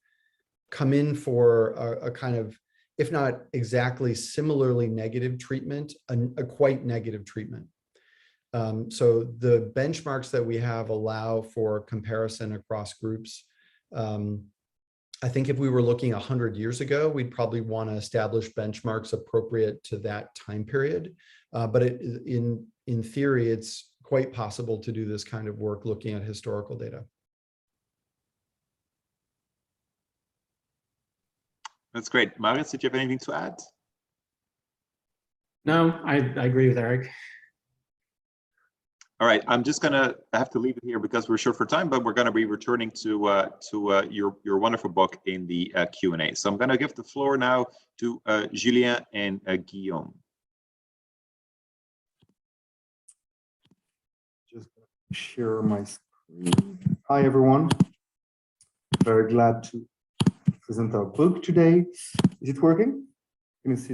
come in for a kind of, if not exactly similarly negative treatment, a quite negative treatment. So the benchmarks that we have allow for comparison across groups. I think if we were looking 100 years ago, we'd probably want to establish benchmarks appropriate to that time period. But in theory, it's quite possible to do this kind of work looking at historical data. That's great. Marius, did you have anything to add? No, I agree with Eric. All right, I'm just gonna have to leave it here because we're short for time, but we're gonna be returning to your wonderful book in the Q&A. So I'm gonna give the floor now to Julien and Guillaume. Just share my screen. Hi, everyone. Very glad to present our book today. Is it working? Can you see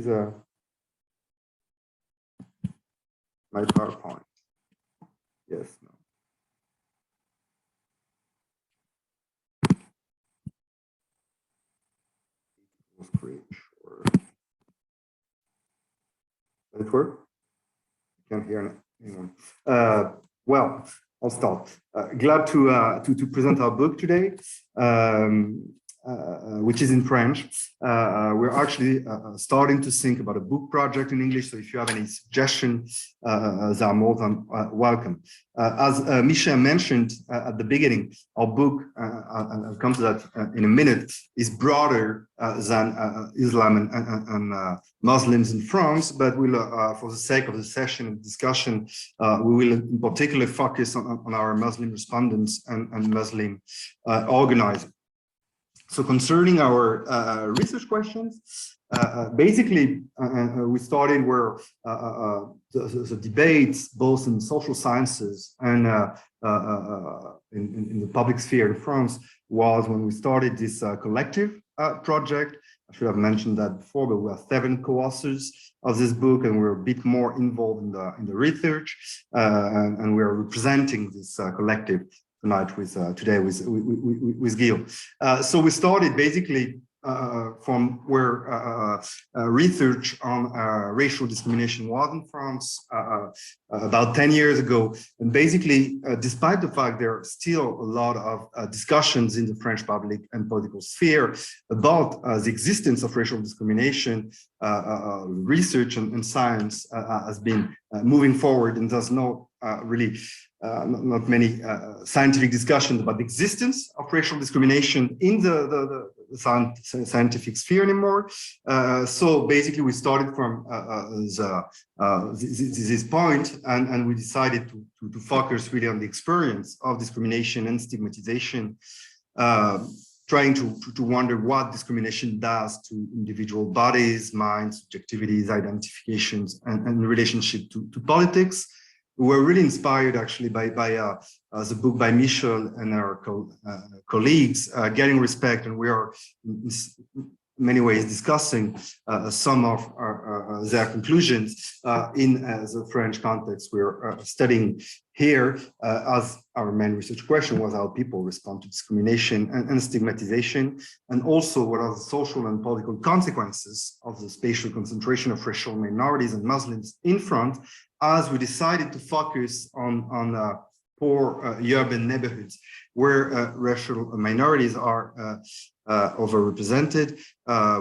my PowerPoint? Yes. No. Let's create sure. Does it work? I can't hear anyone. Well, I'll start. Glad to present our book today, which is in French. We're actually starting to think about a book project in English. So if you have any suggestions, they are more than welcome. As Michel mentioned at the beginning, our book, and I'll come to that in a minute, is broader than Islam and Muslims in France, but we'll, for the sake of the session and discussion, we will in particular focus on our Muslim respondents and Muslim organizers. So concerning our research questions, basically, we started where the debates, both in social sciences and in the public sphere in France, was when we started this collective project. I should have mentioned that before, but we are 7 co-authors of this book, and we're a bit more involved in the research, and we are representing this collective tonight today with Guillaume. So we started basically from where research on racial discrimination was in France about 10 years ago. And basically, despite the fact there are still a lot of discussions in the French public and political sphere about the existence of racial discrimination, research and science has been moving forward, and there's no really not many scientific discussions about the existence of racial discrimination in the scientific sphere anymore. So basically, we started from this point, and we decided to focus really on the experience of discrimination and stigmatization, trying to wonder what discrimination does to individual bodies, minds, subjectivities, identifications, and relationship to politics. We were really inspired actually by the book by Michel and our colleagues, Getting Respect, and we are in many ways discussing some of their conclusions in the French context. We're studying here as our main research question was how people respond to discrimination and stigmatization, and also what are the social and political consequences of the spatial concentration of racial minorities and Muslims in France, as we decided to focus on poor urban neighborhoods where racial minorities are overrepresented.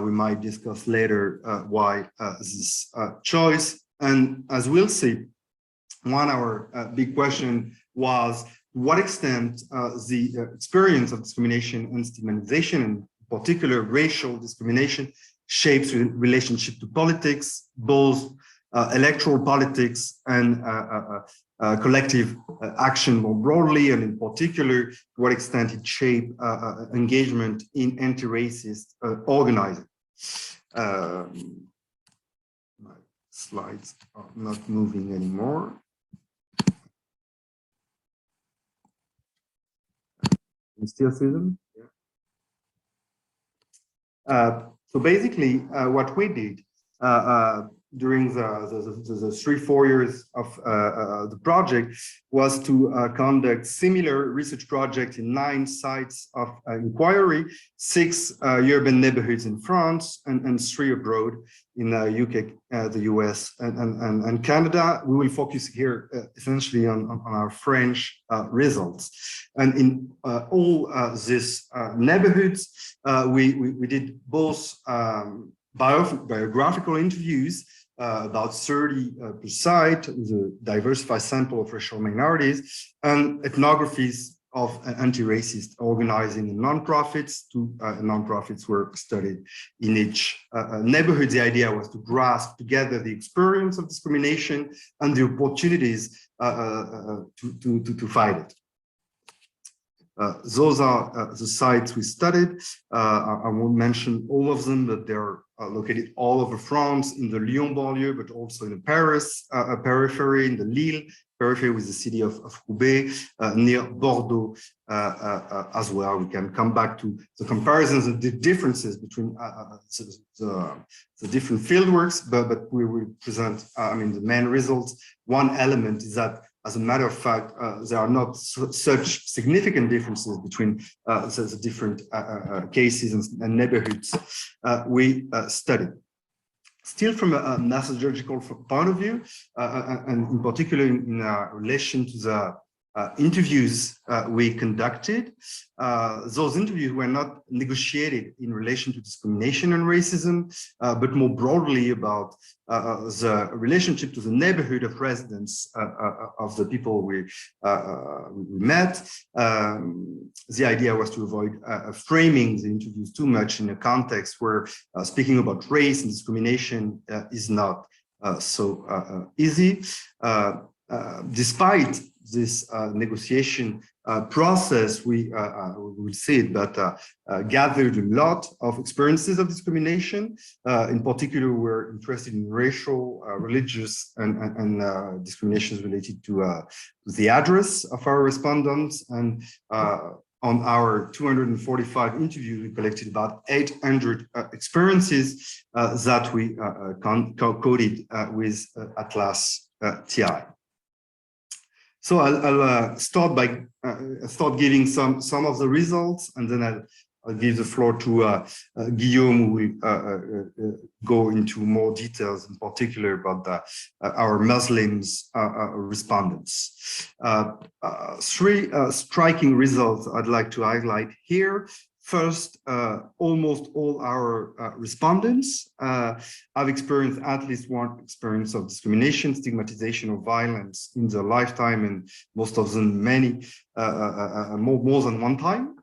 We might discuss later why this choice. And as we'll see, one of our big question was to what extent the experience of discrimination and stigmatization, in particular racial discrimination, shapes relationship to politics, both electoral politics and collective action more broadly, and in particular, to what extent it shaped engagement in anti-racist organizing. My slides are not moving anymore. Can you still see them? Yeah. So basically, what we did during the 3-4 years of the project was to conduct similar research projects in 9 sites of inquiry, 6 urban neighborhoods in France and 3 abroad in the UK, the US and Canada. We will focus here essentially on our French results. And in all these neighborhoods, we did both biographical interviews, about 30 per site, with a diversified sample of racial minorities, and ethnographies of anti-racist organizing in nonprofits. 2 nonprofits were studied in each neighborhood. The idea was to grasp together the experience of discrimination and the opportunities to fight it. Those are the sites we studied. I won't mention all of them, but they're located all over France, in the Lyon banlieue, but also in the Paris periphery, in the Lille periphery with the city of Roubaix, near Bordeaux as well. We can come back to the comparisons and the differences between the different fieldworks, but we will present, the main results. One element is that, as a matter of fact, there are not such significant differences between the different cases and neighborhoods we studied. Still from a methodological point of view, and in particular in relation to the interviews we conducted, those interviews were not negotiated in relation to discrimination and racism, but more broadly about the relationship to the neighborhood of residents of the people we met. The idea was to avoid framing the interviews too much in a context where speaking about race and discrimination is not so easy. Despite this negotiation process, we will see it, but gathered a lot of experiences of discrimination. In particular, we're interested in racial, religious, and discriminations related to the address of our respondents. And on our 245 interviews, we collected about 800 experiences that we coded with Atlas TI. So I'll start by giving some of the results, and then I'll give the floor to Guillaume, who will go into more details, in particular about our Muslims respondents. 3 striking results I'd like to highlight here. First, almost all our respondents have experienced at least one experience of discrimination, stigmatization, or violence in their lifetime, and most of them many, more than one time.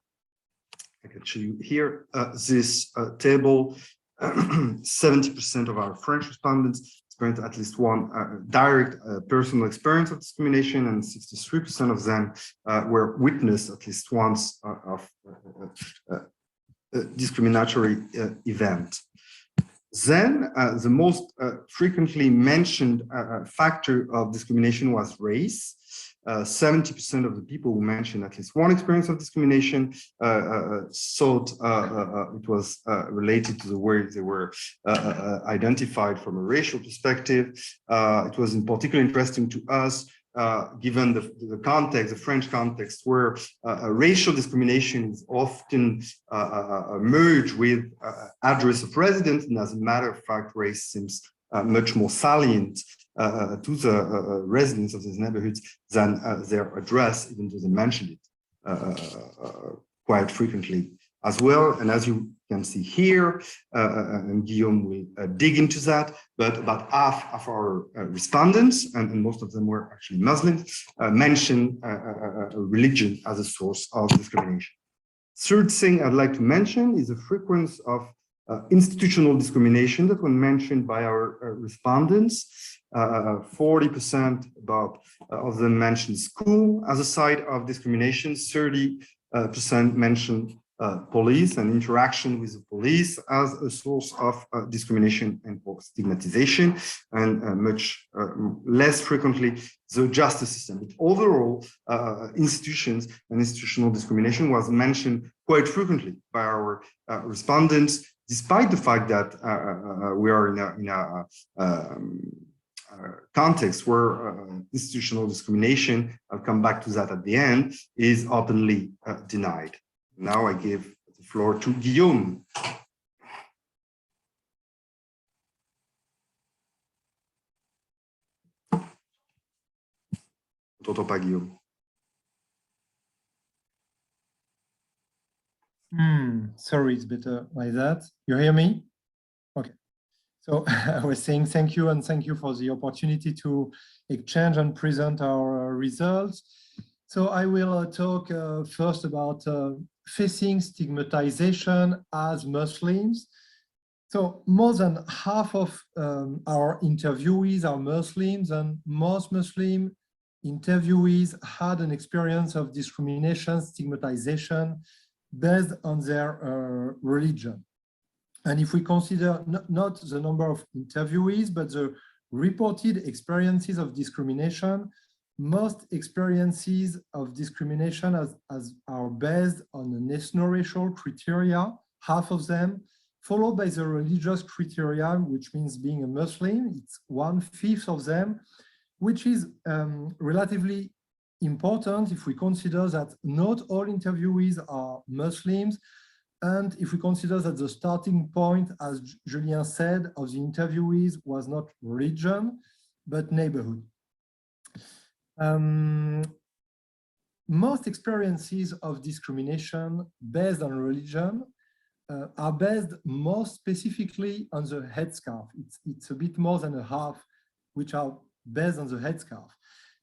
I can show you here this table. 70% of our French respondents experienced at least one direct personal experience of discrimination, and 63% of them were witnessed at least once of a discriminatory event. Then the most frequently mentioned factor of discrimination was race. 70% of the people who mentioned at least one experience of discrimination thought it was related to the way they were identified from a racial perspective. It was in particular interesting to us, given the context, the French context, where racial discrimination is often merged with address of residence, and as a matter of fact, race seems much more salient to the residents of these neighborhoods than their address, even though they mentioned it quite frequently as well. And as you can see here, and Guillaume will dig into that, but about half of our respondents, and most of them were actually Muslims, mentioned religion as a source of discrimination. Third thing I'd like to mention is the frequency of institutional discrimination that was mentioned by our respondents. 40% about of them mentioned school as a site of discrimination, 30% mentioned police and interaction with the police as a source of discrimination and stigmatization, and much less frequently the justice system. But overall, institutions and institutional discrimination was mentioned quite frequently by our respondents, despite the fact that we are in a context where institutional discrimination, I'll come back to that at the end, is openly denied. Now I give the floor to Guillaume. T'entends pas, Guillaume. Sorry, it's better like that. You hear me? Okay. So I was saying thank you, and thank you for the opportunity to exchange and present our results. So I will talk first about facing stigmatization as Muslims. So more than half of our interviewees are Muslims, and most Muslim interviewees had an experience of discrimination, stigmatization based on their religion. And if we consider not the number of interviewees, but the reported experiences of discrimination, most experiences of discrimination are based on the ethno-racial criteria, half of them, followed by the religious criteria, which means being a Muslim, it's 1/5 of them, which is relatively important if we consider that not all interviewees are Muslims, and if we consider that the starting point, as Julien said, of the interviewees was not religion, but neighborhood. Most experiences of discrimination based on religion are based more specifically on the headscarf. It's a bit more than a half, which are based on the headscarf.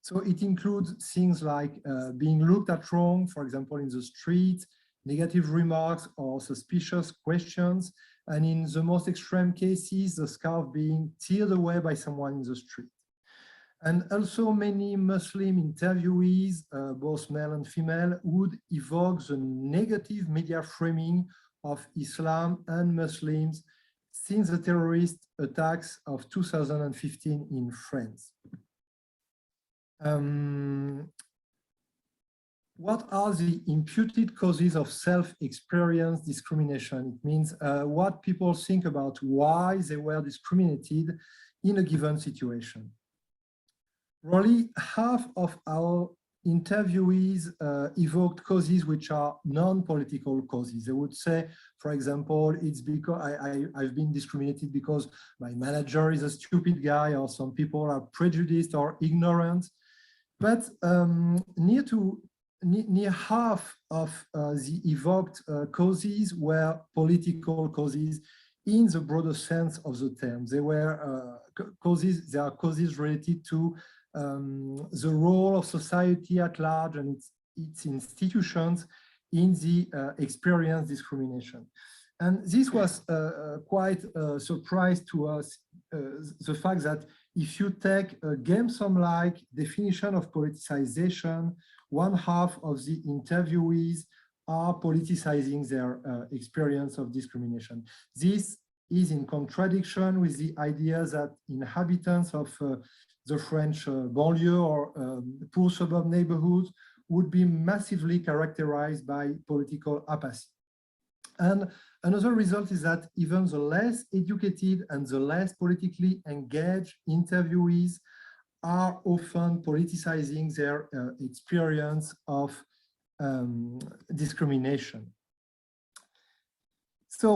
So it includes things like being looked at wrong, for example, in the street, negative remarks or suspicious questions, and in the most extreme cases, the scarf being teared away by someone in the street. And also many Muslim interviewees, both male and female, would evoke the negative media framing of Islam and Muslims since the terrorist attacks of 2015 in France. What are the imputed causes of self-experience discrimination? It means what people think about why they were discriminated in a given situation. Roughly half of our interviewees evoked causes which are non-political causes. They would say, for example, it's because I've been discriminated because my manager is a stupid guy, or some people are prejudiced or ignorant. But near half of the evoked causes were political causes in the broader sense of the term. They were causes. They are causes related to the role of society at large and its institutions in the experience discrimination. And this was quite a surprise to us, the fact that if you take a Gamesome-like definition of politicization, 1/2 of the interviewees are politicizing their experience of discrimination. This is in contradiction with the idea that inhabitants of the French banlieue or poor suburb neighborhoods would be massively characterized by political apathy. And another result is that even the less educated and the less politically engaged interviewees are often politicizing their experience of discrimination. So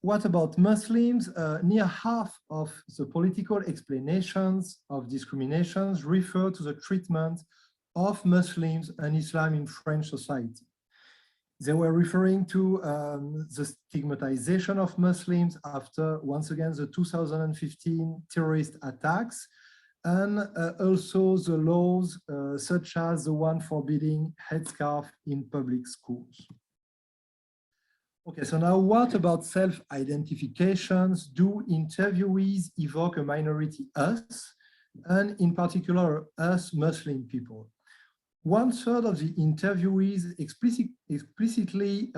what about Muslims? Near half of the political explanations of discriminations refer to the treatment of Muslims and Islam in French society. They were referring to the stigmatization of Muslims after, once again, the 2015 terrorist attacks, and also the laws such as the one forbidding headscarf in public schools. Okay, so now what about self-identifications? Do interviewees evoke a minority us, and in particular us Muslim people? 1/3 of the interviewees explicitly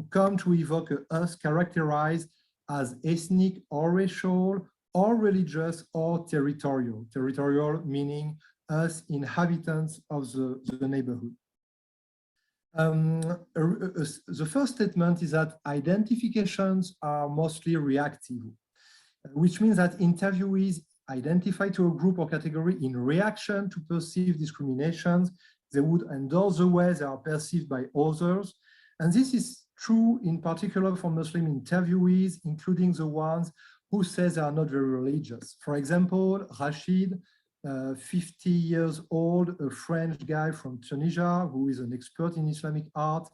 come to evoke us characterized as ethnic or racial or religious or territorial. Territorial meaning us inhabitants of the neighborhood. The first statement is that identifications are mostly reactive, which means that interviewees identify to a group or category in reaction to perceived discriminations. They would endorse the way they are perceived by others. And this is true in particular for Muslim interviewees, including the ones who say they are not very religious. For example, Rashid, 50 years old, a French guy from Tunisia who is an expert in Islamic art,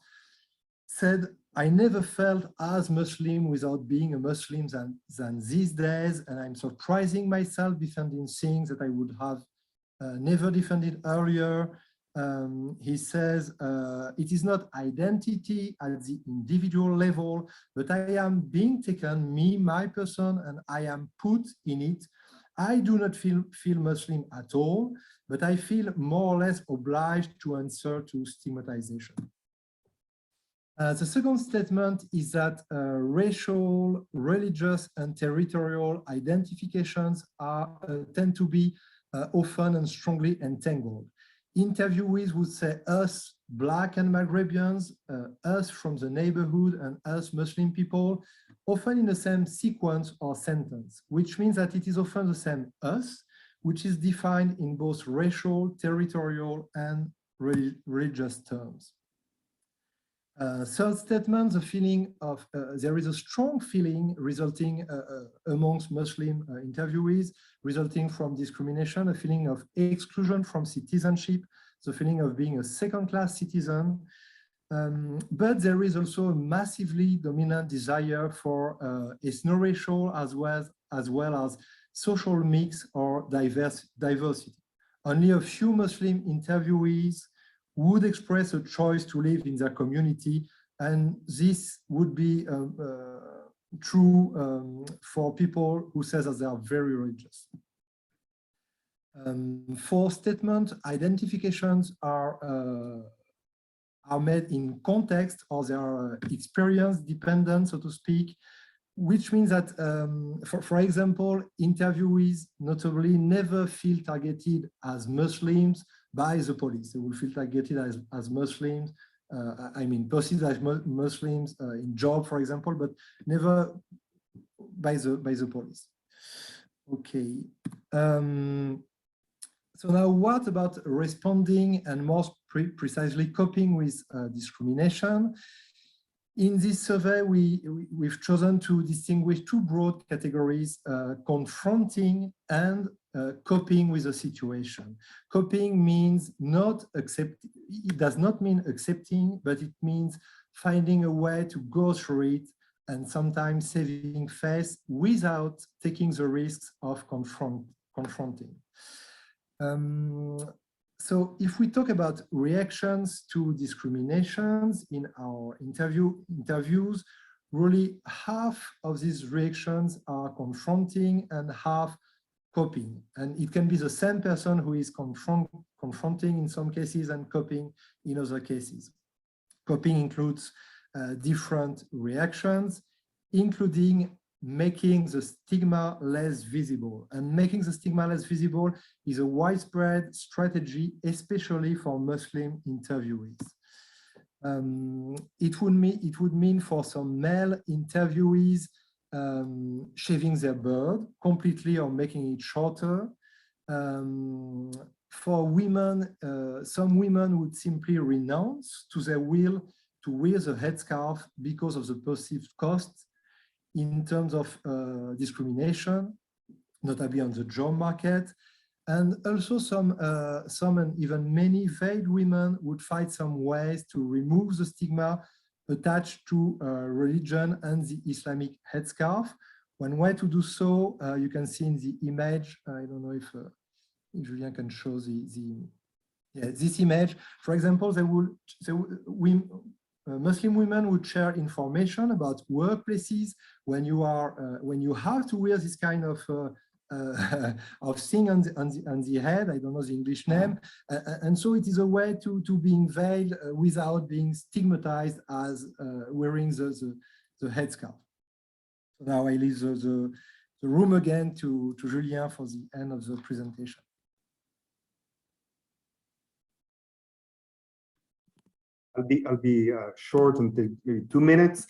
said, I never felt as Muslim without being a Muslim than these days, and I'm surprising myself defending things that I would have never defended earlier. He says, it is not identity at the individual level, but I am being taken, me, my person, and I am put in it. I do not feel Muslim at all, but I feel more or less obliged to answer to stigmatization. The second statement is that racial, religious, and territorial identifications tend to be often and strongly entangled. Interviewees would say us, Black and Maghrebians, us from the neighborhood, and us Muslim people, often in the same sequence or sentence, which means that it is often the same us, which is defined in both racial, territorial, and religious terms. Third statement, the feeling of, there is a strong feeling resulting amongst Muslim interviewees, resulting from discrimination, a feeling of exclusion from citizenship, the feeling of being a second-class citizen. But there is also a massively dominant desire for ethno-racial as well as social mix or diversity. Only a few Muslim interviewees would express a choice to live in their community, and this would be true for people who say that they are very religious. Fourth statement, identifications are made in context, or they are experience dependent, so to speak, which means that, for example, interviewees notably never feel targeted as Muslims by the police. They will feel targeted as Muslims, I mean, perceived as Muslims in job, for example, but never by the police. Okay. So now what about responding and more precisely coping with discrimination? In this survey, we've chosen to distinguish two broad categories, confronting and coping with a situation. Coping means it does not mean accepting, but it means finding a way to go through it and sometimes saving face without taking the risks of confronting. So if we talk about reactions to discriminations in our interviews, really half of these reactions are confronting and half coping. And it can be the same person who is confronting in some cases and coping in other cases. Coping includes different reactions, including making the stigma less visible. And making the stigma less visible is a widespread strategy, especially for Muslim interviewees. It would mean for some male interviewees shaving their beard completely or making it shorter. For women, some women would simply renounce to their will to wear the headscarf because of the perceived cost in terms of discrimination, notably on the job market. And also some and even many veiled women would find some ways to remove the stigma attached to religion and the Islamic headscarf. One way to do so, you can see in the image, I don't know if Julien can show this image. For example, Muslim women would share information about workplaces when you have to wear this kind of thing on the head. I don't know the English name, and so it is a way to being veiled without being stigmatized as wearing the headscarf. So now I leave the room again to Julien for the end of the presentation. I'll be short and take maybe 2 minutes.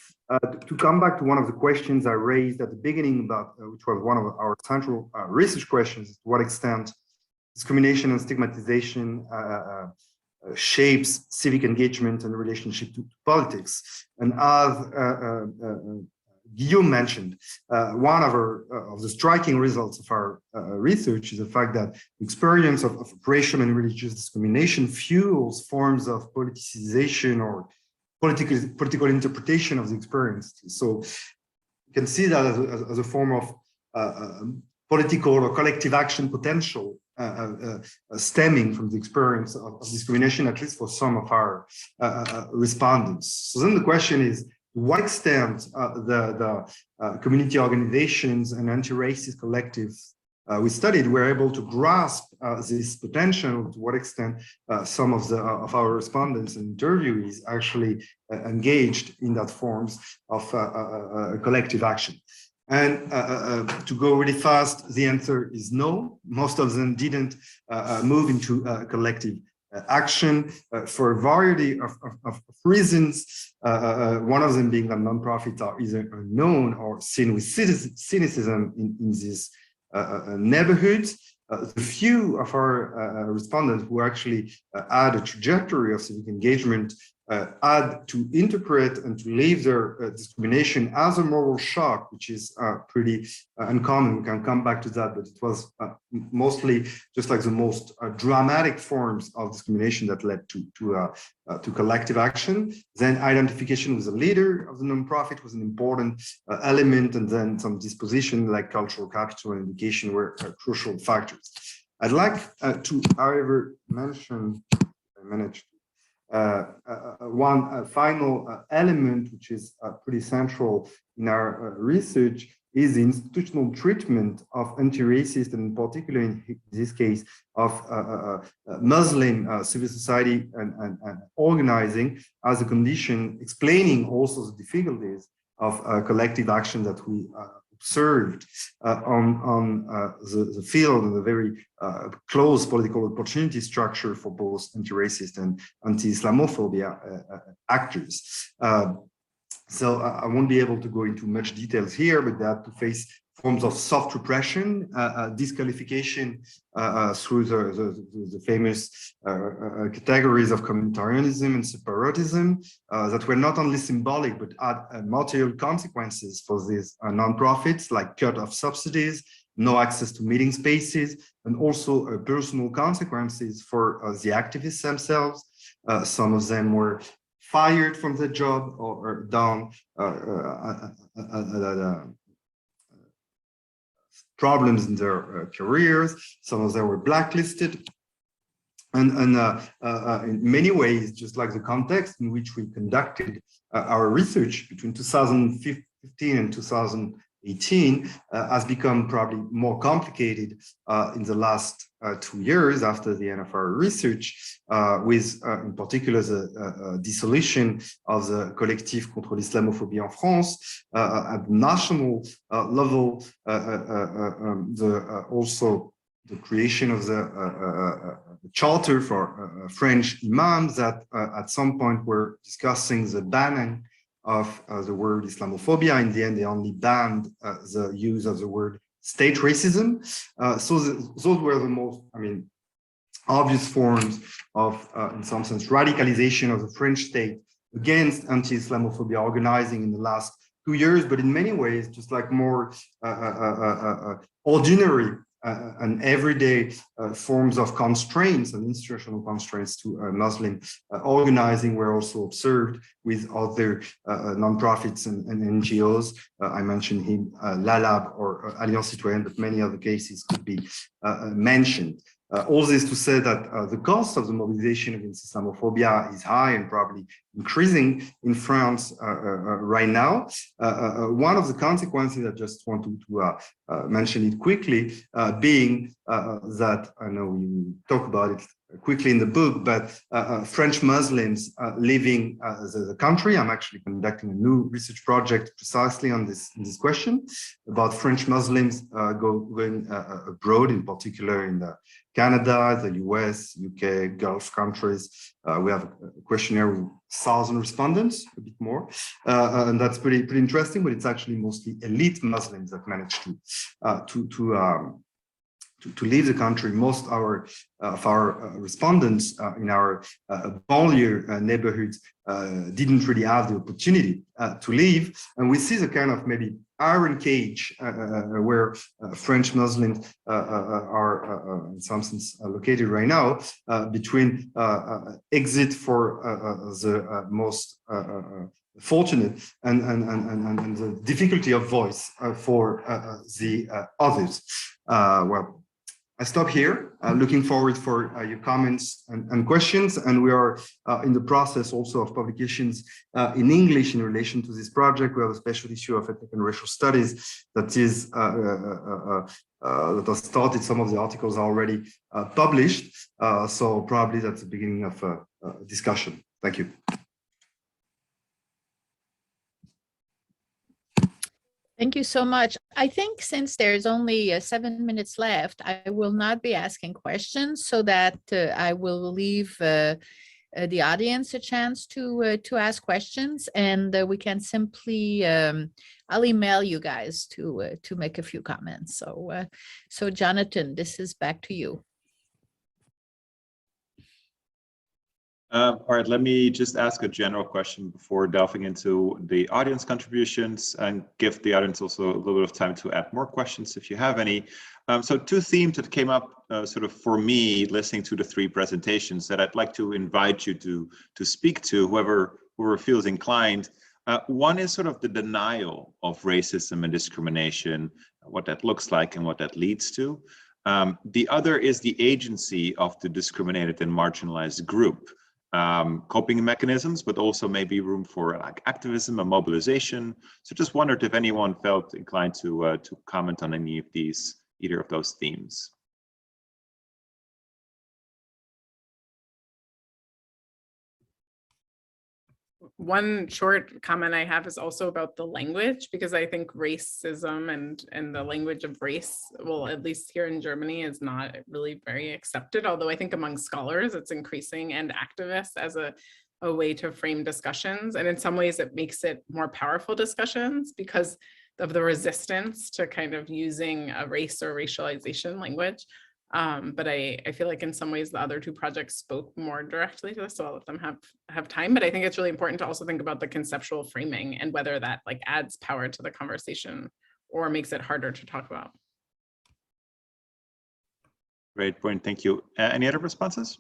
To come back to one of the questions I raised at the beginning about, which was one of our central research questions, to what extent discrimination and stigmatization shapes civic engagement and relationship to politics. And as Guillaume mentioned, one of the striking results of our research is the fact that the experience of racial and religious discrimination fuels forms of politicization or political interpretation of the experience. So you can see that as a form of political or collective action potential stemming from the experience of discrimination, at least for some of our respondents. So then the question is, to what extent the community organizations and anti-racist collectives we studied were able to grasp this potential, to what extent some of our respondents and interviewees actually engaged in that forms of collective action. And to go really fast, the answer is no. Most of them didn't move into collective action for a variety of reasons. One of them being that nonprofits are either unknown or seen with cynicism in these neighborhoods. The few of our respondents who actually had a trajectory of civic engagement had to interpret and to leave their discrimination as a moral shock, which is pretty uncommon. We can come back to that, but it was mostly just like the most dramatic forms of discrimination that led to collective action. Then identification with the leader of the nonprofit was an important element, and then some disposition like cultural capital and education were crucial factors. I'd like to, however, mention, I managed one final element, which is pretty central in our research, is the institutional treatment of anti-racist, and in particular in this case of Muslim civil society and organizing as a condition, explaining also the difficulties of collective action that we observed on the field, and a very close political opportunity structure for both anti-racist and anti-Islamophobia actors. So I won't be able to go into much details here, but they have to face forms of soft repression, disqualification through the famous categories of communitarianism and separatism that were not only symbolic, but had material consequences for these nonprofits, like cut off subsidies, no access to meeting spaces, and also personal consequences for the activists themselves. Some of them were fired from the job or down problems in their careers. Some of them were blacklisted. And in many ways, just like the context in which we conducted our research between 2015 and 2018 has become probably more complicated in the last 2 years after the end of our research, with in particular the dissolution of the Collectif contre l'Islamophobie en France at the national level, also the creation of the charter for French imams that at some point were discussing the banning of the word Islamophobia. In the end, they only banned the use of the word state racism. So those were the most, obvious forms of, in some sense, radicalization of the French state against anti-Islamophobia organizing in the last 2 years, but in many ways, just like more ordinary and everyday forms of constraints and institutional constraints to Muslim organizing were also observed with other nonprofits and NGOs. I mentioned him, LALAB or Alliance Citoyenne, but many other cases could be mentioned. All this to say that the cost of the mobilization against Islamophobia is high and probably increasing in France right now. One of the consequences, I just want to mention it quickly, being that, I know we talk about it quickly in the book, but French Muslims leaving the country. I'm actually conducting a new research project precisely on this question about French Muslims going abroad, in particular in Canada, the US, UK, Gulf countries. We have a questionnaire with 1,000 respondents, a bit more, and that's pretty interesting. But it's actually mostly elite Muslims that manage to leave the country. Most of our respondents in our banlieue neighborhoods didn't really have the opportunity to leave, and we see the kind of maybe iron cage where French Muslims are in some sense located right now, between exit for the most fortunate and the difficulty of voice for the others. Well, I stop here, looking forward for your comments and questions. And we are in the process also of publications in English in relation to this project. We have a special issue of ethnic and racial studies that is that has started. Some of the articles are already published. So probably that's the beginning of a discussion. Thank you. Thank you so much. I think since there's only 7 minutes left, I will not be asking questions, so that I will leave the audience a chance to ask questions, and we can simply I'll email you guys to make a few comments. So Jonathan, this is back to you. All right, let me just ask a general question before delving into the audience contributions, and give the audience also a little bit of time to add more questions if you have any. So two themes that came up sort of for me listening to the three presentations that I'd like to invite you to speak to, whoever feels inclined. One is sort of the denial of racism and discrimination, what that looks like and what that leads to. The other is the agency of the discriminated and marginalized group. Coping mechanisms, but also maybe room for like activism and mobilization. So just wondered if anyone felt inclined to comment on any of these, either of those themes. One short comment I have is also about the language, because I think racism and the language of race, well, at least here in Germany, is not really very accepted, although I think among scholars it's increasing, and activists, as a way to frame discussions. And in some ways it makes it more powerful discussions because of the resistance to kind of using a race or racialization language. But I feel like in some ways the other two projects spoke more directly to this, so I'll let them have time. But I think it's really important to also think about the conceptual framing and whether that like adds power to the conversation or makes it harder to talk about. Great point, thank you. Any other responses?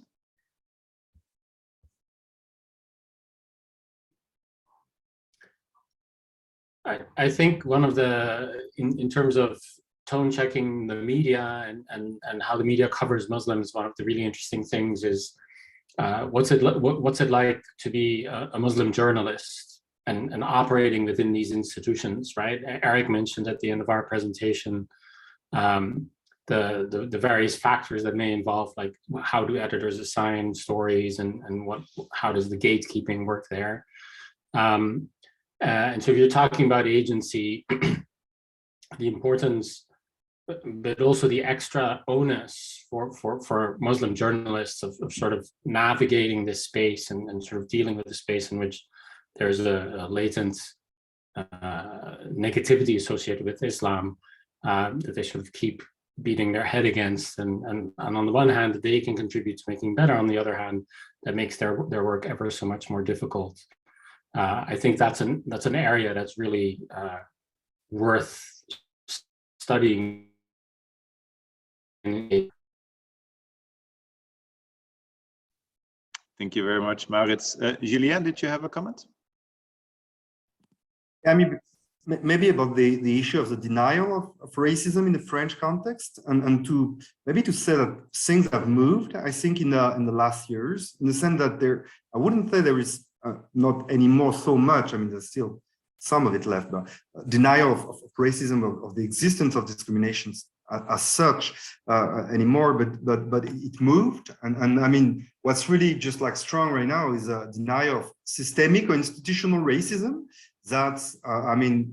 I think one of the, in terms of tone checking the media and how the media covers Muslims, one of the really interesting things is what's it like to be a Muslim journalist and operating within these institutions, right? Eric mentioned at the end of our presentation the various factors that may involve, like how do editors assign stories and how does the gatekeeping work there? And so if you're talking about agency, the importance, but also the extra onus for Muslim journalists of sort of navigating this space and sort of dealing with the space in which there's a latent negativity associated with Islam that they sort of keep beating their head against. And on the one hand, they can contribute to making better. On the other hand, that makes their work ever so much more difficult. I think that's an area that's really worth studying Thank you very much, Maurits. Julien, did you have a comment? I mean, maybe about the issue of the denial of racism in the French context, and to maybe to say that things have moved, I think, in the last years, in the sense that I wouldn't say there is not anymore so much. I mean, there's still some of it left, but denial of racism, of the existence of discriminations as such anymore, but it moved, and I mean, what's really just like strong right now is a denial of systemic or institutional racism. That's I mean,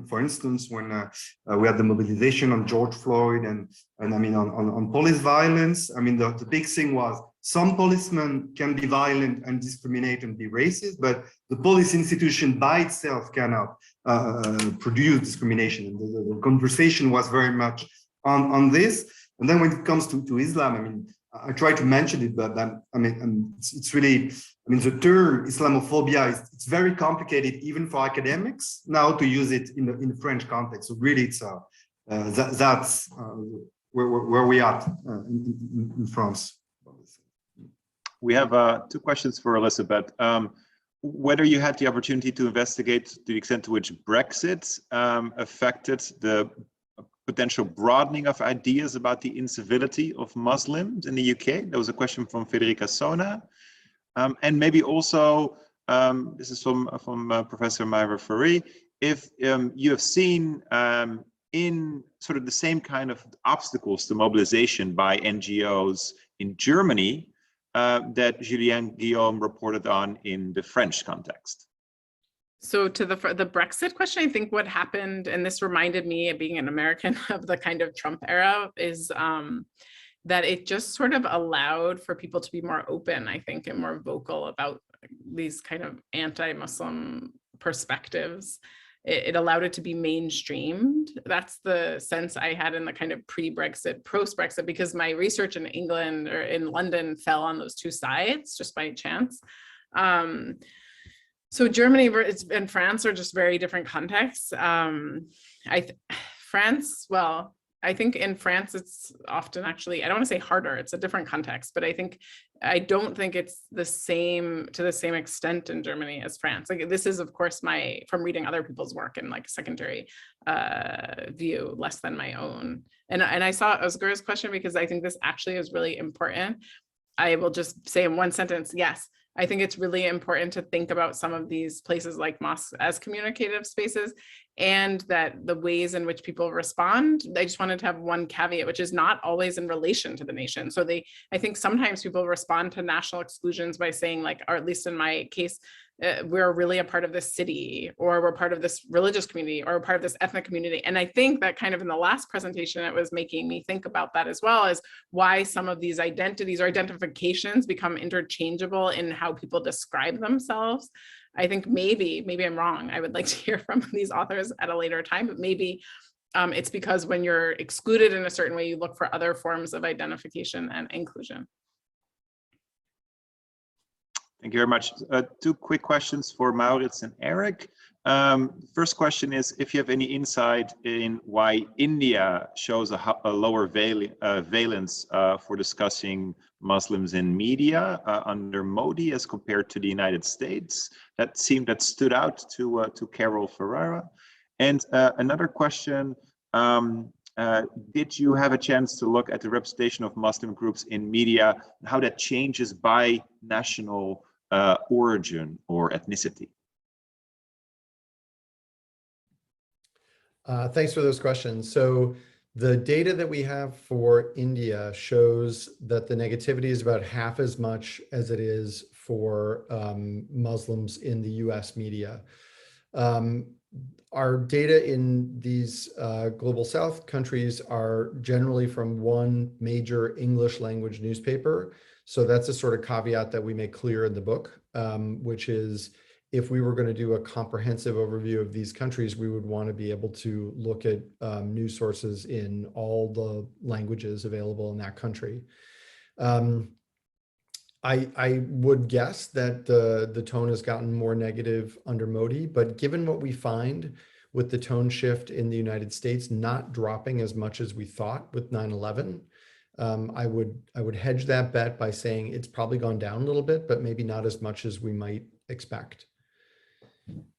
for instance, when we had the mobilization on George Floyd and I mean on police violence, I mean the big thing was some policemen can be violent and discriminate and be racist, but the police institution by itself cannot produce discrimination. And the conversation was very much on this. And then when it comes to Islam, I mean, I try to mention it, but I mean, it's really, I mean, the term Islamophobia it's very complicated even for academics now to use it in the French context. So really, it's that's where we are in France. We have two questions for Elizabeth. Whether you had the opportunity to investigate the extent to which Brexit affected the potential broadening of ideas about the incivility of Muslims in the UK. That was a question from Federica Sona. And maybe also, this is from Professor Myra Faree, if you have seen in sort of the same kind of obstacles to mobilization by NGOs in Germany that Julien Guillaume reported on in the French context. So to the Brexit question, I think what happened, and this reminded me of being an American of the kind of Trump era, is that it just sort of allowed for people to be more open, I think, and more vocal about these kind of anti-Muslim perspectives. It allowed it to be mainstreamed. That's the sense I had in the kind of pre-Brexit, post-Brexit, because my research in England or in London fell on those two sides just by chance. So Germany and France are just very different contexts. France, well, I think in France it's often actually, I don't want to say harder, it's a different context, but I don't think it's the same to the same extent in Germany as France. Like, this is of course from reading other people's work and like secondary view, less than my own. And I saw Özgür's question because I think this actually is really important. I will just say in one sentence, yes, I think it's really important to think about some of these places like mosques as communicative spaces, and that the ways in which people respond, I just wanted to have one caveat, which is not always in relation to the nation. So I think sometimes people respond to national exclusions by saying, like, or at least in my case, we're really a part of this city, or we're part of this religious community, or part of this ethnic community. And I think that kind of in the last presentation, it was making me think about that as well, as why some of these identities or identifications become interchangeable in how people describe themselves. I think maybe I'm wrong. I would like to hear from these authors at a later time, but maybe it's because when you're excluded in a certain way, you look for other forms of identification and inclusion. Thank you very much. Two quick questions for Maurits and Eric. First question is if you have any insight in why India shows a lower valence for discussing Muslims in media under Modi as compared to the United States. That stood out to Carol Ferreira. And another question, did you have a chance to look at the representation of Muslim groups in media and how that changes by national origin or ethnicity? Thanks for those questions. So the data that we have for India shows that the negativity is about half as much as it is for Muslims in the US media. Our data in these global South countries are generally from one major English language newspaper. So that's a sort of caveat that we make clear in the book, which is if we were going to do a comprehensive overview of these countries, we would want to be able to look at news sources in all the languages available in that country. I would guess that the tone has gotten more negative under Modi, but given what we find, with the tone shift in the United States not dropping as much as we thought with 9/11. I would hedge that bet by saying it's probably gone down a little bit, but maybe not as much as we might expect.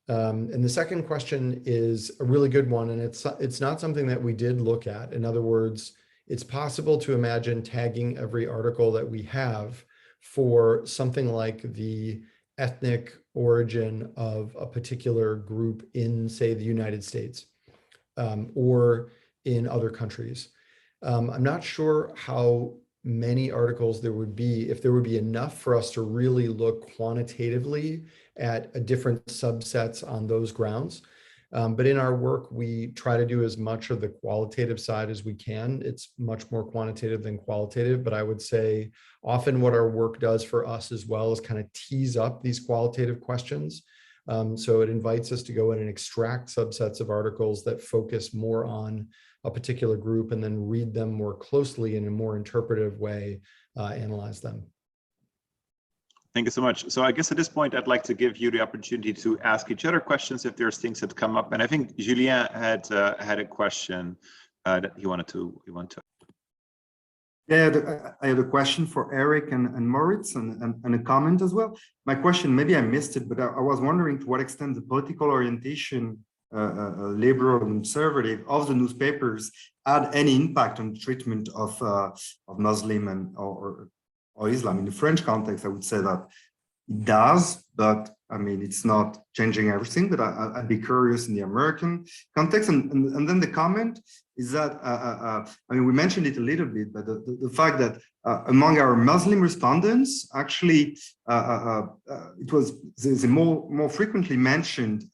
And the second question is a really good one, and it's not something that we did look at. In other words, it's possible to imagine tagging every article that we have for something like the ethnic origin of a particular group in, say, the United States or in other countries. I'm not sure how many articles there would be, if there would be enough for us to really look quantitatively at different subsets on those grounds. But in our work, we try to do as much of the qualitative side as we can. It's much more quantitative than qualitative, but I would say often what our work does for us as well is kind of tease up these qualitative questions. So it invites us to go in and extract subsets of articles that focus more on a particular group and then read them more closely in a more interpretive way, analyze them. Thank you so much. So I guess at this point, I'd like to give you the opportunity to ask each other questions if there's things that come up. And I think Julien had a question that he wanted to. Yeah, I have a question for Eric and Moritz and a comment as well. My question, maybe I missed it, but I was wondering to what extent the political orientation, liberal and conservative, of the newspapers had any impact on the treatment of Muslim and or Islam. In the French context, I would say that it does, but I mean, it's not changing everything, but I'd be curious in the American context. And then the comment is that, I mean, we mentioned it a little bit, but the fact that among our Muslim respondents, actually, it was the more frequently mentioned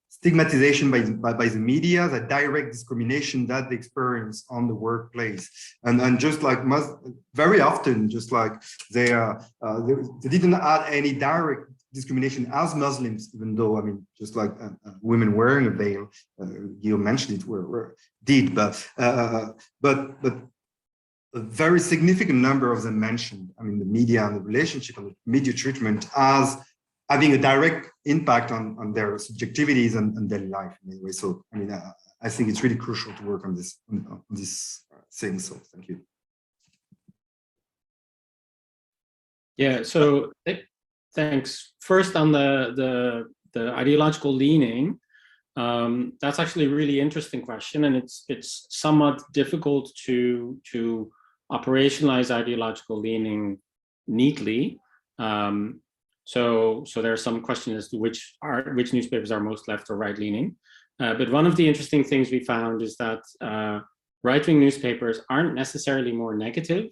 stigmatization by the media, the direct discrimination that they experience on the workplace, and just like very often, just like they didn't add any direct discrimination as Muslims, even though, I mean, just like women wearing a veil, Guillaume mentioned it, did, but a very significant number of them mentioned, I mean, the media and the relationship and the media treatment as having a direct impact on their subjectivities and daily life anyway. So, I mean, I think it's really crucial to work on this thing. So, thank you. Yeah. So, thanks. First, on the ideological leaning, that's actually a really interesting question, and it's somewhat difficult to operationalize ideological leaning neatly. So there are some questions as to which newspapers are most left or right leaning. But one of the interesting things we found is that right-wing newspapers aren't necessarily more negative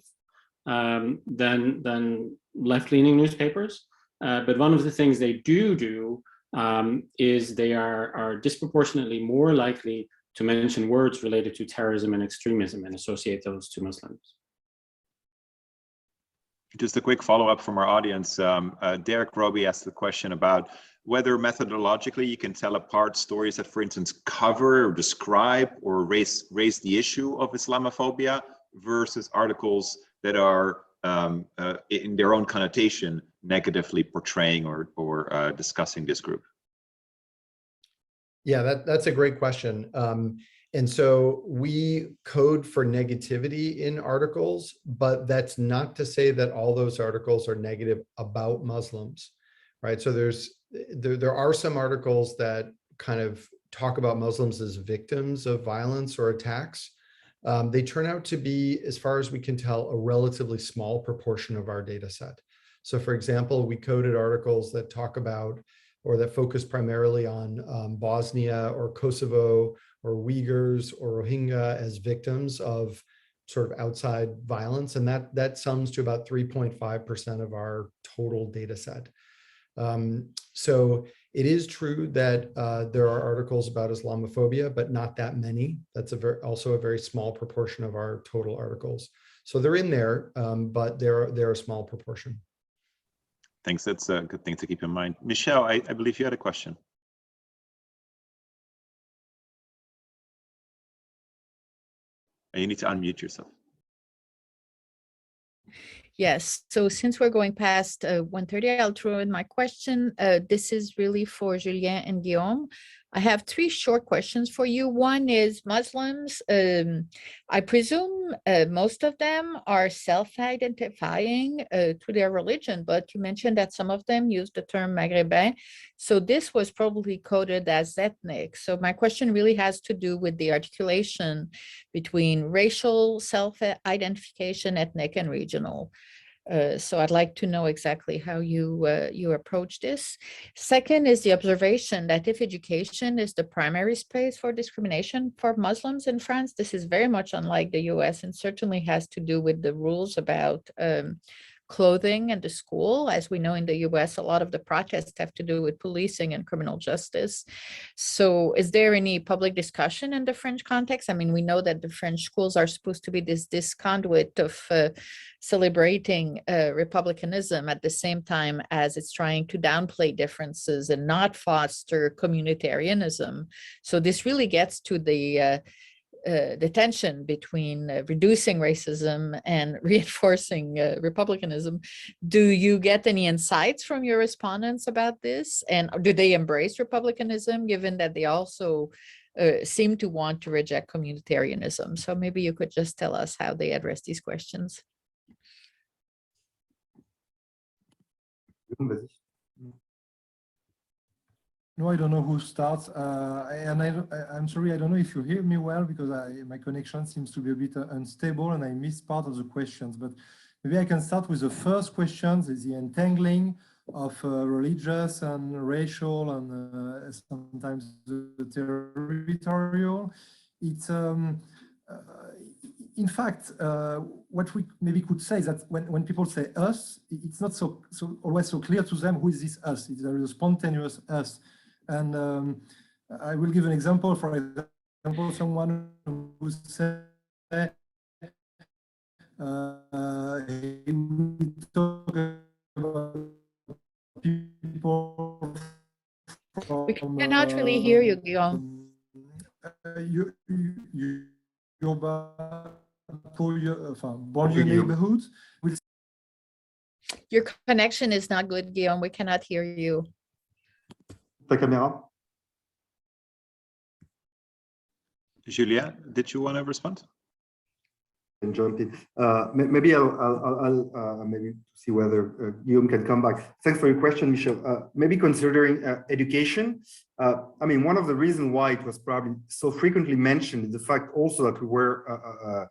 than left-leaning newspapers. But one of the things they do is they are disproportionately more likely to mention words related to terrorism and extremism and associate those to Muslims. Just a quick follow-up from our audience. Derek Roby asked the question about whether methodologically you can tell apart stories that, for instance, cover or describe or raise the issue of Islamophobia versus articles that are in their own connotation negatively portraying or discussing this group. Yeah, that's a great question. And so we code for negativity in articles, but that's not to say that all those articles are negative about Muslims, right? So there are some articles that kind of talk about Muslims as victims of violence or attacks. They turn out to be, as far as we can tell, a relatively small proportion of our data set. So for example, we coded articles that talk about or that focus primarily on Bosnia or Kosovo or Uyghurs or Rohingya as victims of sort of outside violence. And that sums to about 3.5% of our total data set. So it is true that there are articles about Islamophobia, but not that many. That's also a very small proportion of our total articles. So they're in there, but they're a small proportion. Thanks, that's a good thing to keep in mind. Michelle, I believe you had a question. You need to unmute yourself. Yes, so since we're going past 1:30, I'll throw in my question. This is really for Julien and Guillaume. I have three short questions for you. One is Muslims. I presume most of them are self-identifying to their religion, but you mentioned that some of them use the term Maghrébin. So this was probably coded as ethnic. So my question really has to do with the articulation between racial self-identification, ethnic, and regional. So I'd like to know exactly how you approach this. Second is the observation that if education is the primary space for discrimination for Muslims in France, this is very much unlike the US and certainly has to do with the rules about clothing and the school. As we know in the US, a lot of the protests have to do with policing and criminal justice. So is there any public discussion in the French context? I mean, we know that the French schools are supposed to be this conduit of celebrating republicanism at the same time as it's trying to downplay differences and not foster communitarianism. So this really gets to the tension between reducing racism and reinforcing republicanism. Do you get any insights from your respondents about this? And do they embrace republicanism, given that they also seem to want to reject communitarianism? So maybe you could just tell us how they address these questions. No, I don't know who starts. I'm sorry, I don't know if you hear me well because my connection seems to be a bit unstable and I missed part of the questions. But maybe I can start with the first question, is the entangling of religious and racial and sometimes the territorial. It's in fact, what we maybe could say is that when people say us, it's not so always so clear to them who is this us. There is a spontaneous us. And I will give an example. For example, someone who said, he would talk about people from, We cannot really hear you, Guillaume. Banlieue neighborhoods. Your connection is not good, Guillaume. We cannot hear you. Ta caméra. Julia, did you want to respond? And jump in. Maybe I'll maybe see whether Guillaume can come back. Thanks for your question, Michel. Maybe considering education, I mean, one of the reasons why it was probably so frequently mentioned is the fact also that we were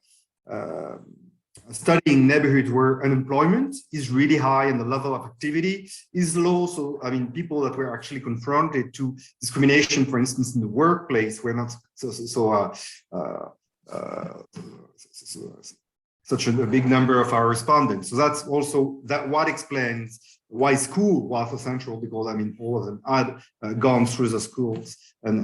studying neighborhoods where unemployment is really high and the level of activity is low. So, I mean, people that were actually confronted to discrimination, for instance, in the workplace, were not such a big number of our respondents. So that's also what explains why school was so central, because I mean, all of them had gone through the schools and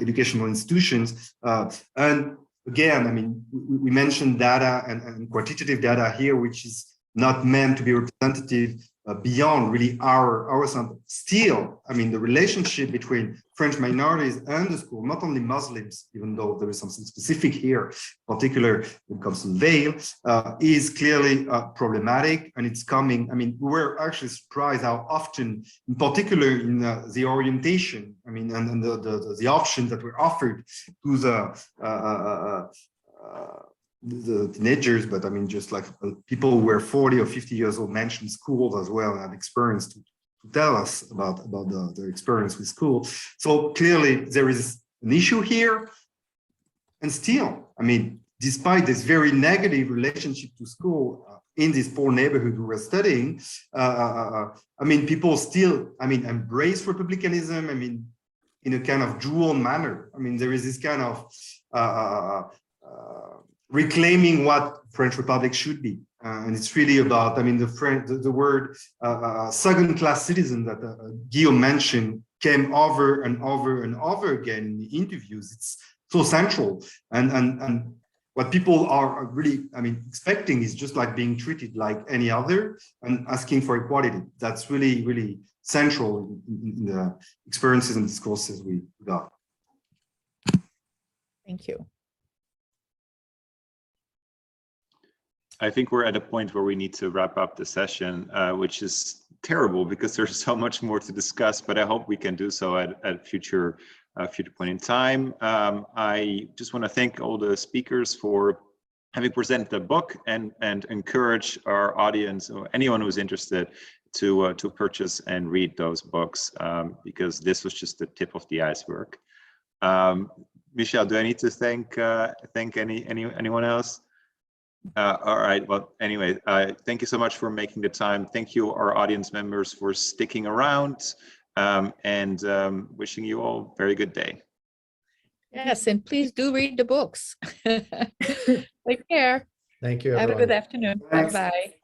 educational institutions. And again, I mean, we mentioned data and quantitative data here, which is not meant to be representative beyond really our sample. Still, I mean, the relationship between French minorities and the school, not only Muslims, even though there is something specific here, particularly when it comes to veil, is clearly problematic, and it's coming. I mean, we were actually surprised how often, in particular in the orientation, I mean, and the options that were offered to the teenagers, but I mean, just like people who were 40 or 50 years old mentioned schools as well and had experience to tell us about their experience with school. So clearly there is an issue here. And still, I mean, despite this very negative relationship to school in this poor neighborhood we were studying, I mean, people still, I mean, embrace republicanism, I mean, in a kind of dual manner. I mean, there is this kind of reclaiming what French Republic should be. And it's really about, I mean, the word second-class citizen that Guillaume mentioned came over and over and over again in the interviews. It's so central. And what people are really, I mean, expecting is just like being treated like any other and asking for equality. That's really, really central in the experiences and discourses we got. Thank you. I think we're at a point where we need to wrap up the session, which is terrible because there's so much more to discuss, but I hope we can do so at a future point in time. I just want to thank all the speakers for having presented the book and encourage our audience or anyone who's interested to purchase and read those books, because this was just the tip of the iceberg. Michelle, do I need to thank anyone else? All right, well, anyway, thank you so much for making the time. Thank you, our audience members, for sticking around, and wishing you all a very good day. Yes, and please do read the books. Take care. Thank you, Have a everyone. good afternoon. Thanks. Bye-bye.